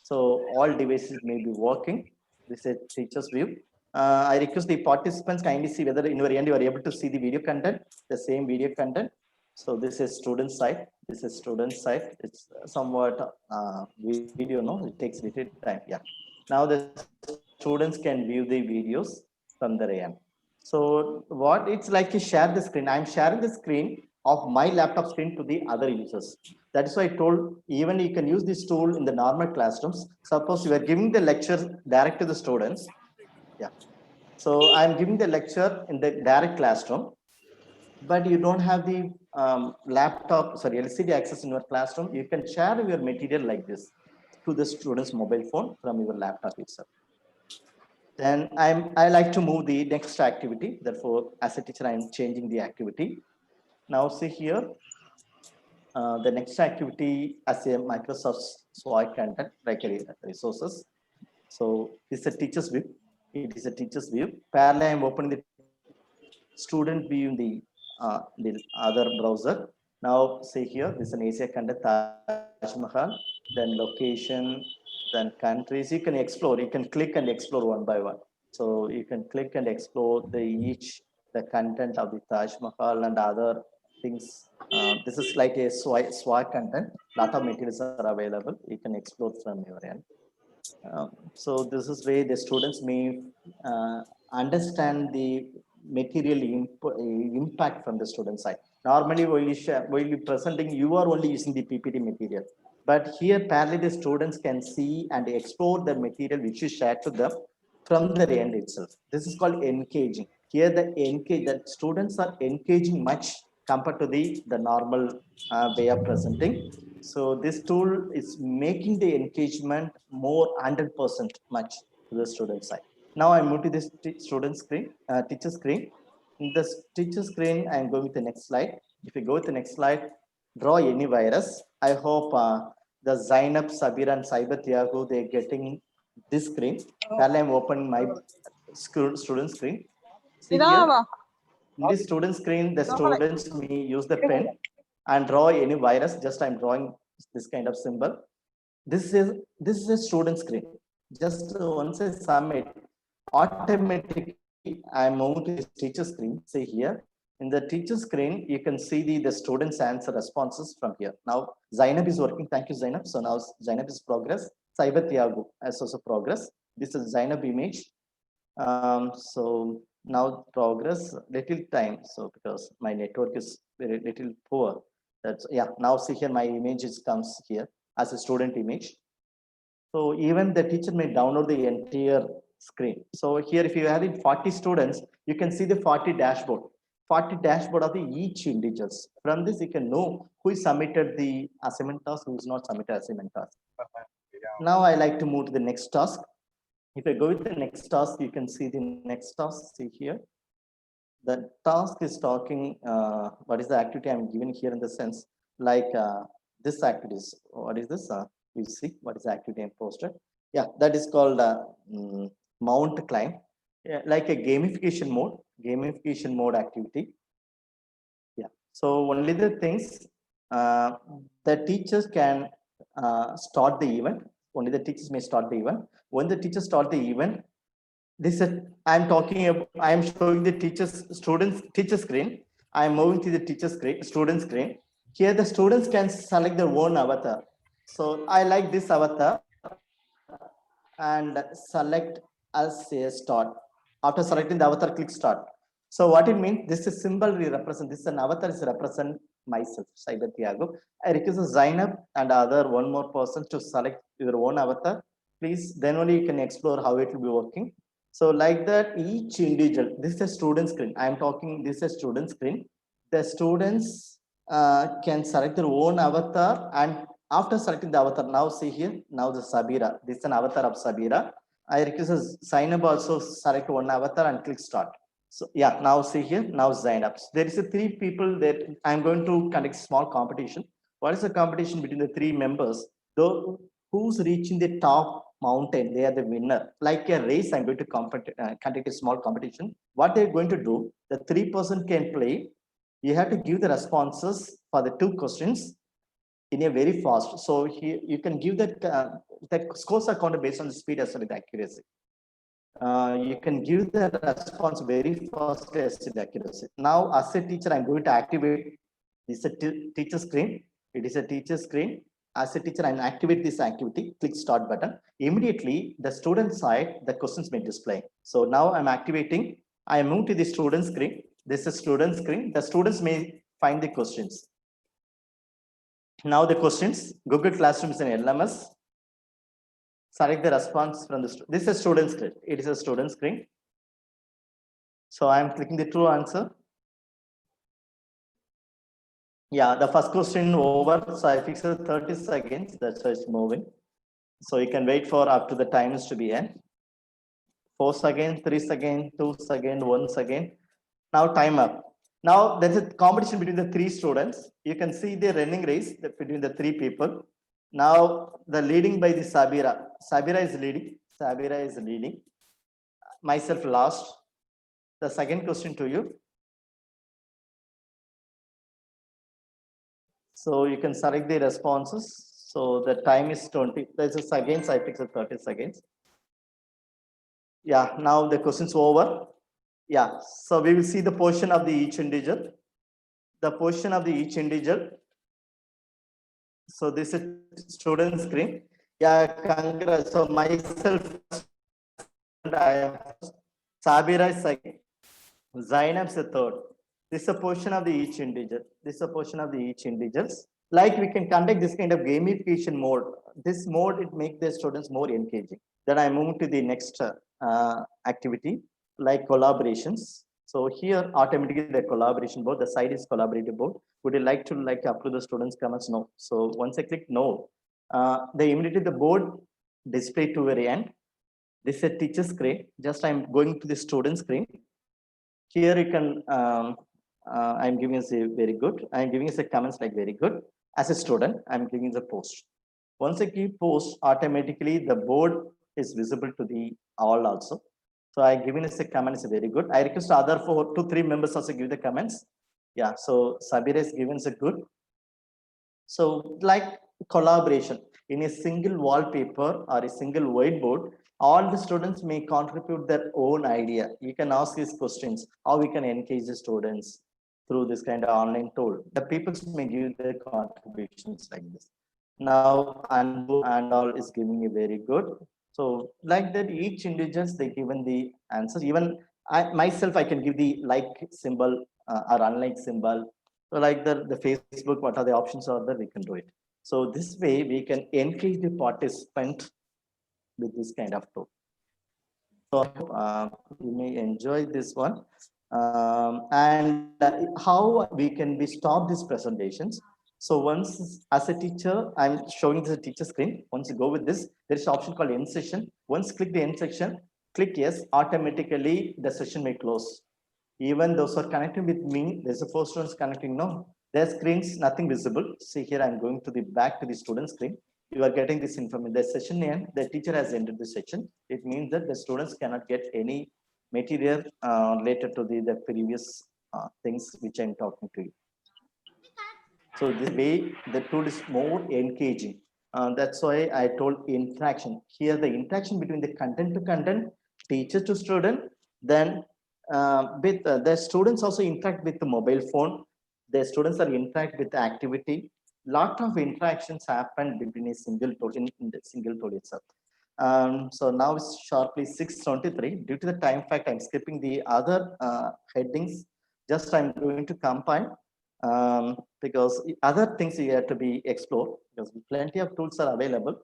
So all devices may be working. This is teacher's view. I request the participants kindly see whether in your end you are able to see the video content, the same video content. So this is student side. This is student side. It's somewhat video, no? It takes little time. Yeah. Now the students can view the videos from their end. So what it's like to share the screen. I'm sharing the screen of my laptop screen to the other users. That is why I told even you can use this tool in the normal classrooms. Suppose you are giving the lecture direct to the students. Yeah. So I'm giving the lecture in the direct classroom, but you don't have the LCD access in your classroom. You can share your material like this to the student's mobile phone from your laptop itself. Then I like to move the next activity. Therefore, as a teacher, I'm changing the activity. Now see here, the next activity as a Microsoft SWOT content, like resources. So this is a teacher's view. It is a teacher's view. Parallel, I'm opening the student view in the other browser. Now see here, this is an Asia content, Taj Mahal, then location, then countries. You can explore, you can click and explore one by one. So you can click and explore the content of the Taj Mahal and other things. This is like a SWOT content. Lot of materials are available. You can explore from your end. So this is where the students may understand the material impact from the student side. Normally, while you presenting, you are only using the PPT material. But here, parallel, the students can see and explore the material which you share to them from the end itself. This is called engaging. Here, the students are engaging much compared to the normal way of presenting. So this tool is making the engagement more 100% much to the student side. Now I move to this student screen, teacher screen. In the teacher screen, I'm going with the next slide. If you go with the next slide, draw any virus. I hope the Zainab, Sabir, and Saibat Yagu, they're getting this screen. While I'm opening my student screen. See here, in this student screen, the students may use the pen and draw any virus. Just I'm drawing this kind of symbol. This is a student screen. Just once I submit, automatically I move to the teacher screen. Say here, in the teacher screen, you can see the students' answer responses from here. Now Zainab is working. Thank you, Zainab. So now Zainab is progress. Saibat Yagu has also progress. This is Zainab image. So now progress little time. So because my network is very little poor. That's now see here my image comes here as a student image. So even the teacher may download the entire screen. So here if you have 40 students, you can see the 40 dashboard. 40 dashboard of the each individuals. From this, you can know who is submitted the assignment task, who is not submitted assignment task. Now I like to move to the next task. If I go with the next task, you can see the next task. See here. The task is talking, what is the activity I'm given here in the sense, like this activities. What is this? You see, what is the activity I'm posted? Yeah, that is called Mount Climb. Yeah, like a gamification mode activity. Yeah, so only the things the teachers can start the event. Only the teachers may start the event. When the teachers start the event, this is I'm talking about, I'm showing the teacher screen. I'm moving to the teacher screen, student screen. Here the students can select their own avatar. So I like this avatar and select as a start. After selecting the avatar, click start. So what it means, this is symbol we represent, this is an avatar is represent myself, Cyber Thiago. I request Zainab and other one more person to select your own avatar. Please, then only you can explore how it will be working. So like that, each individual, this is a student screen. I'm talking, this is a student screen. The students can select their own avatar, and after selecting the avatar, now see here, now the Sabira, this is an avatar of Sabira. I request Zainab also select one avatar and click start. So yeah, now see here, now Zainab. There is a 3 people that I'm going to conduct small competition. What is the competition between the 3 members? Though who's reaching the top mountain, they are the winner. Like a race, I'm going to conduct a small competition. What they're going to do, the 3 person can play. You have to give the responses for the 2 questions in a very fast. So here you can give that scores are counted based on the speed as well as the accuracy. You can give the response very fast as the accuracy. Now, as a teacher, I'm going to activate this teacher screen. It is a teacher screen. As a teacher, I activate this activity, click start button. Immediately, the student side, the questions may display. So now I'm activating. I move to the student screen. This is student screen. The students may find the questions. Now the questions, Google Classroom is an LMS. Select the response from the, this is a student screen. It is a student screen. So I'm clicking the true answer. Yeah, the first question over. So I fixed 30 seconds. That's why it's moving. So you can wait for up to the times to be end. 4 seconds, 3 seconds, 2 seconds, 1 second. Now time up. Now there's a competition between the 3 students. You can see the running race between the 3 people. Now the leading by the Sabira. Sabira is leading. Sabira is leading. Myself last. The second question to you. So you can select the responses. So the time is 20. There's a seconds. I fixed 30 seconds. Yeah, now the question's over. Yeah, so we will see the position of the each individual. The position of the each individual. So this is student screen. Yeah, congrats. So myself, I am Sabira is second. Zainab is the third. This is a portion of the each individual. This is a portion of the each individuals. Like we can conduct this kind of gamification mode. This mode, it makes the students more engaging. Then I move to the next activity, like collaborations. So here automatically the collaboration board, the site is collaborative board. Would you like to upload the students' comments? No. So once I click no, they immediately the board display to very end. This is a teacher screen. Just I'm going to the student screen. Here you can, I'm giving us a very good. I'm giving us a comments like very good. As a student, I'm giving the post. Once I give post, automatically the board is visible to the all also. So I given us a comment is very good. I request other 4 to 3 members also give the comments. Yeah, so Sabira is given us a good. So like collaboration in a single wallpaper or a single whiteboard, all the students may contribute their own idea. You can ask these questions, how we can engage the students through this kind of online tool. The people may give their contributions like this. Now, and all is giving a very good. So like that, each individuals, they given the answers. Even I myself, I can give the like symbol or unlike symbol. So like the Facebook, what are the options are there, we can do it. So this way we can engage the participant with this kind of tool. So you may enjoy this one. how we can be stop these presentations. So once as a teacher, I'm showing the teacher screen. Once you go with this, there is an option called end session. Once click the end section, click yes, automatically the session may close. Even those who are connecting with me, there's a 4 students connecting now. Their screens, nothing visible. See here, I'm going to the back to the student screen. You are getting this information. The session end, the teacher has ended the session. It means that the students cannot get any material related to the previous things which I'm talking to you. So this way, the tool is more engaging. That's why I told interaction. Here, the interaction between the content to content, teacher to student, then with the students also interact with the mobile phone. The students are interact with the activity. Lot of interactions happen between a single tool in the single tool itself. So now it's sharply 6:23. Due to the time fact, I'm skipping the other headings. Just I'm going to combine because other things you have to be explored because plenty of tools are available.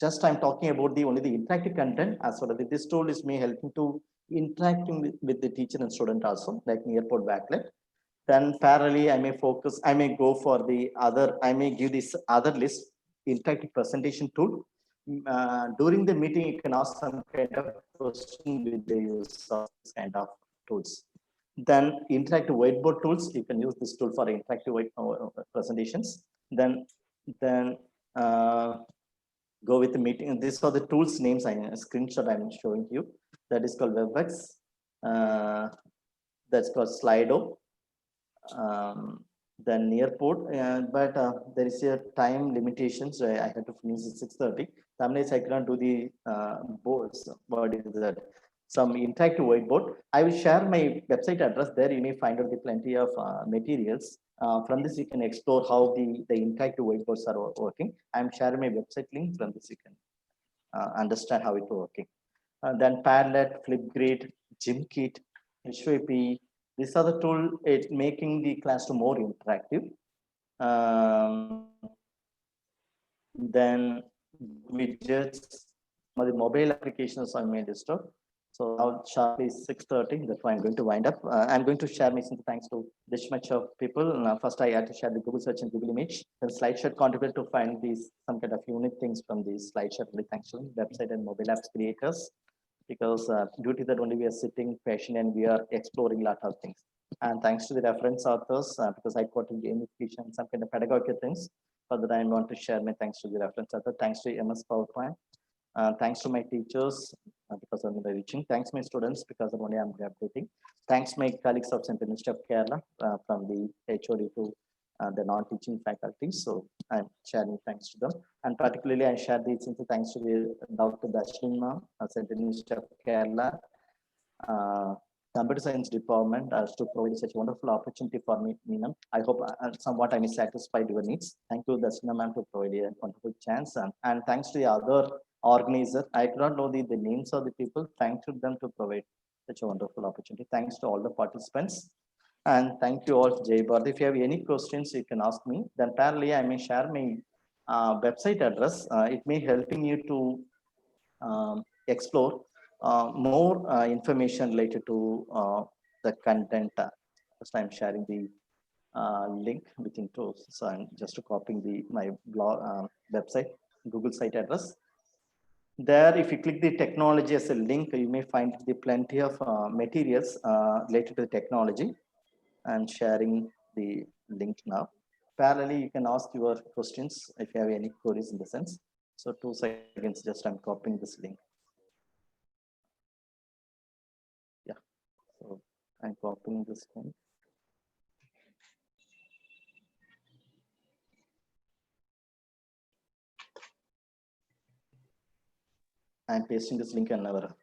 Just I'm talking about the only the interactive content as well as this tool is me helping to interacting with the teacher and student also like Nearpod Backlet. Then parallelly, I may focus, I may go for the other, I may give this other list interactive presentation tool. During the meeting, you can ask some kind of question with the use of this kind of tools. Then interactive whiteboard tools, you can use this tool for interactive presentations. Then go with the meeting. These are the tools names I screenshot I'm showing you. That is called WebEx. That's called Slido. Then Nearpod, but there is a time limitation, so I had to finish at 6:30. Sometimes I cannot do the boards. What is that? Some interactive whiteboard. I will share my website address there. You may find out the plenty of materials. From this, you can explore how the interactive whiteboards are working. I'm sharing my website link. From this, you can understand how it's working. Then Padlet, Flipgrid, Gymkit, H2AP. These are the tool it making the classroom more interactive. Then widgets, the mobile applications on my desktop. So now sharply 6:30. That's why I'm going to wind up. I'm going to share my thanks to this much of people. First, I had to share the Google search and Google image. Then SlideShare contribute to find these some kind of unique things from the SlideShare. Really thanks to website and mobile apps creators. Because due to that only we are sitting patient and we are exploring a lot of things. And thanks to the reference authors, because I quoted gamification, some kind of pedagogical things. Further, I want to share my thanks to the reference author. Thanks to MS PowerPoint. Thanks to my teachers because of my reaching. Thanks my students because of only I'm updating. Thanks my colleagues of Central University of Kerala from the HOD to the non-teaching faculty. So I'm sharing thanks to them. And particularly I share these thanks to the Dr. Dashni Ma'am, Central University of Kerala, Computer Science Department to provide such a wonderful opportunity for me, ma'am. I hope somewhat I may satisfy your needs. Thank you, Dashni Ma'am, to provide a wonderful chance. And thanks to the other organizer. I do not know the names of the people. Thank to them to provide such a wonderful opportunity. Thanks to all the participants. And thank you all, Jay Bharti. If you have any questions, you can ask me. Then parallelly, I may share my website address. It may helping you to explore more information related to the content. First, I'm sharing the link within tools. So I'm just copying my blog website, Google site address. There, if you click the technology as a link, you may find the plenty of materials related to the technology. I'm sharing the link now. Parallelly, you can ask your questions if you have any queries in the sense. So 2 seconds, just I'm copying this link. Yeah, so I'm copying this link. I'm pasting this link in our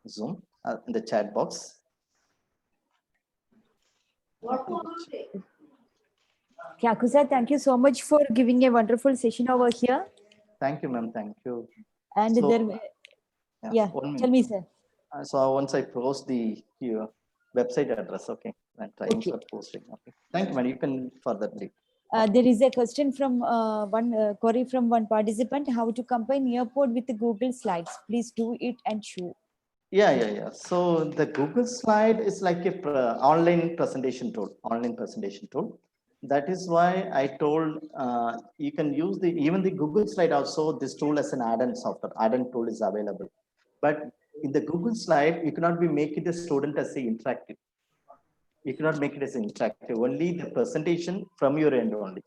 Zoom in the chat box. Kyaku sir, thank you so much for giving a wonderful session over here. Thank you, ma'am. Thank you. And So, there, yeah, tell me, sir. So once I post the website address, okay, I'm trying for posting. Okay, thank you, ma'am. You can further leave. There is a question from one query from one participant: how to combine Nearpod with the Google Slides? Please do it and show. Yeah. So the Google Slide is like a online presentation tool. That is why I told you can use even the Google Slide also. This tool as an add-on software. Add-on tool is available, but in the Google Slide you cannot be make it a student as a interactive. You cannot make it as interactive. Only the presentation from your end only.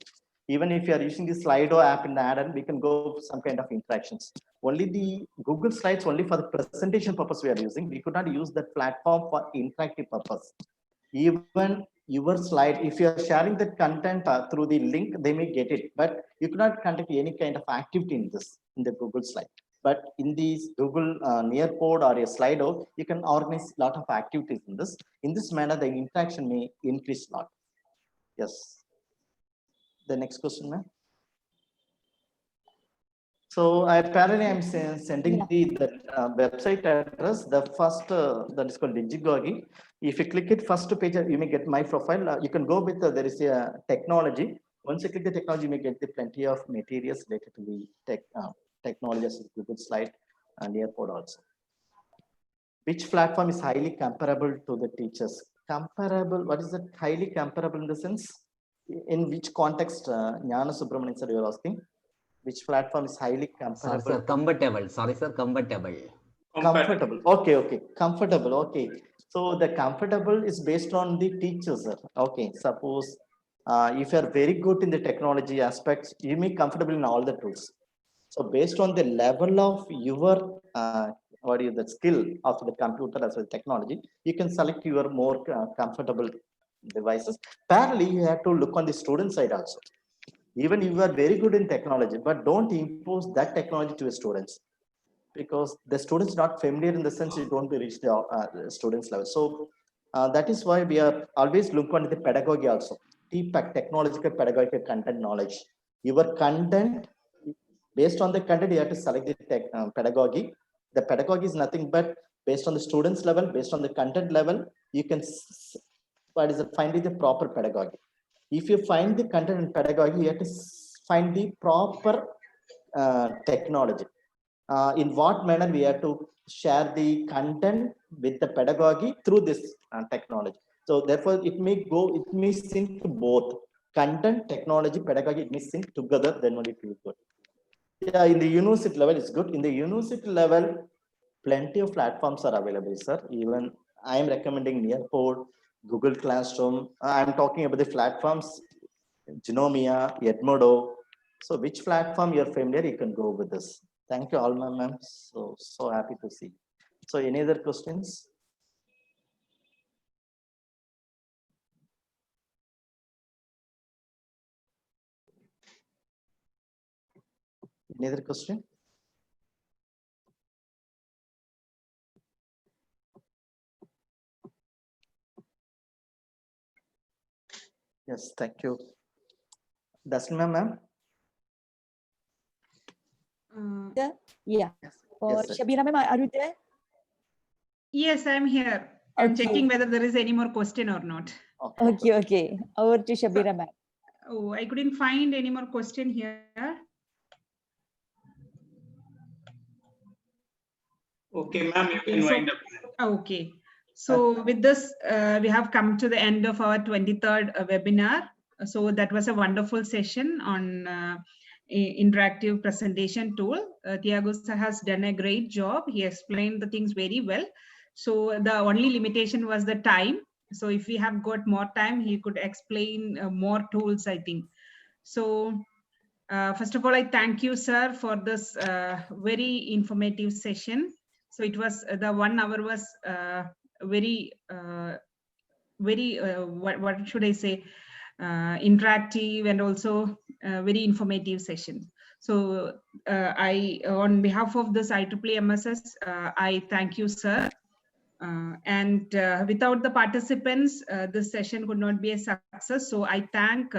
Even if you are using the Slido app in the add-on, we can go some kind of interactions. Only the Google Slides only for the presentation purpose we are using. We could not use that platform for interactive purpose. Even your slide, if you are sharing that content through the link, they may get it, but you cannot conduct any kind of activity in the Google Slide. But in these Google Nearpod or a Slido, you can organize a lot of activities in this. In this manner, the interaction may increase a lot. Yes. The next question, ma'am. So apparently I'm sending the website address. The first that is called Digigogi. If you click it first page, you may get my profile. You can go with there is a technology. Once you click the technology, you may get the plenty of materials related to the technology, as Google Slide and Nearpod also. Which platform is highly comparable to the teachers? Comparable? What is that? Highly comparable in the sense? In which context, Jnana Subramanian sir, you are asking? Which platform is highly comparable? Sorry, sir, comfortable. Sorry, sir, comfortable. Comfortable. Okay. Comfortable. Okay. So the comfortable is based on the teachers, sir. Okay. Suppose if you are very good in the technology aspects, you may be comfortable in all the tools. So based on the level of your the skill of the computer as well as technology, you can select your more comfortable devices. Parallelly, you have to look on the student side also. Even you are very good in technology, but don't impose that technology to your students, because the students not familiar in the sense you don't reach the students level. So that is why we are always look on the pedagogy also. Technological pedagogical content knowledge. Your content, based on the content, you have to select the pedagogy. The pedagogy is nothing but based on the students level, based on the content level, you can find the proper pedagogy. If you find the content and pedagogy, you have to find the proper technology. In what manner we have to share the content with the pedagogy through this technology. So therefore, it may sync both content, technology, pedagogy. It may sync together. Then only it will be good. Yeah, in the university level, it's good. In the university level, plenty of platforms are available, sir. Even I am recommending Nearpod, Google Classroom. I'm talking about the platforms, Genomia, Edmodo. So which platform you're familiar, you can go with this. Thank you all, ma'am. So happy to see. So any other questions? Any other question? Yes, thank you. Dasma, ma'am. Yeah. Yes, Shabira ma'am, are you there? Yes, I'm here. I'm Okay. checking whether there is any more question or not. Okay. Over to Shabira ma'am. Oh, I couldn't find any more question here. Okay, ma'am, you can wind up. Okay. So with this, we have come to the end of our 23rd webinar. So that was a wonderful session on interactive presentation tool. Tiago has done a great job. He explained the things very well. So the only limitation was the time. So if we have got more time, he could explain more tools, I think. So first of all, I thank you, sir, for this very informative session. So it was the 1 hour was very what should I say, interactive and also very informative session. So I, on behalf of this IEEE MSS, I thank you, sir. And without the participants, this session could not be a success. So I thank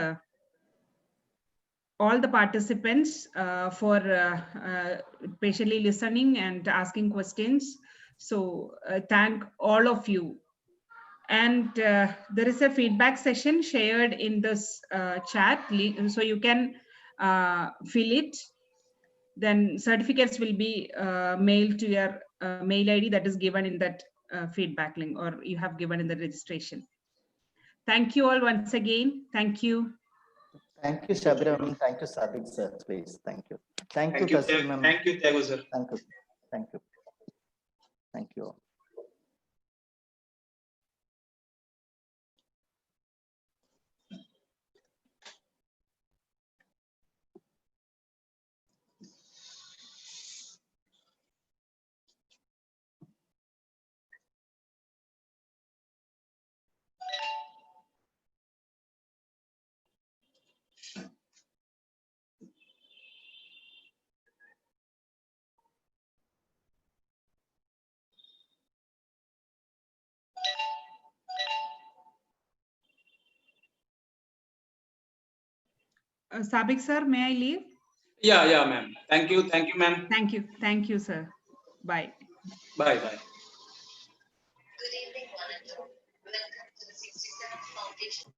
all the participants for patiently listening and asking questions. So thank all of you. And there is a feedback session shared in this chat, so you can fill it. then certificates will be mailed to your mail ID that is given in that feedback link, or you have given in the registration. Thank you all once again. Thank you. Thank you, Shabira. Thank you, Sabik sir, please. Thank you. Thank you, Tasneem ma'am. Thank you, Tyagu sir. Thank you. Thank you. Thank you all. Sabik sir, may I leave? Yeah, ma'am. Thank you, ma'am. Thank you, sir. Bye. Bye. Good evening, one and all. Welcome to the 67th Foundation.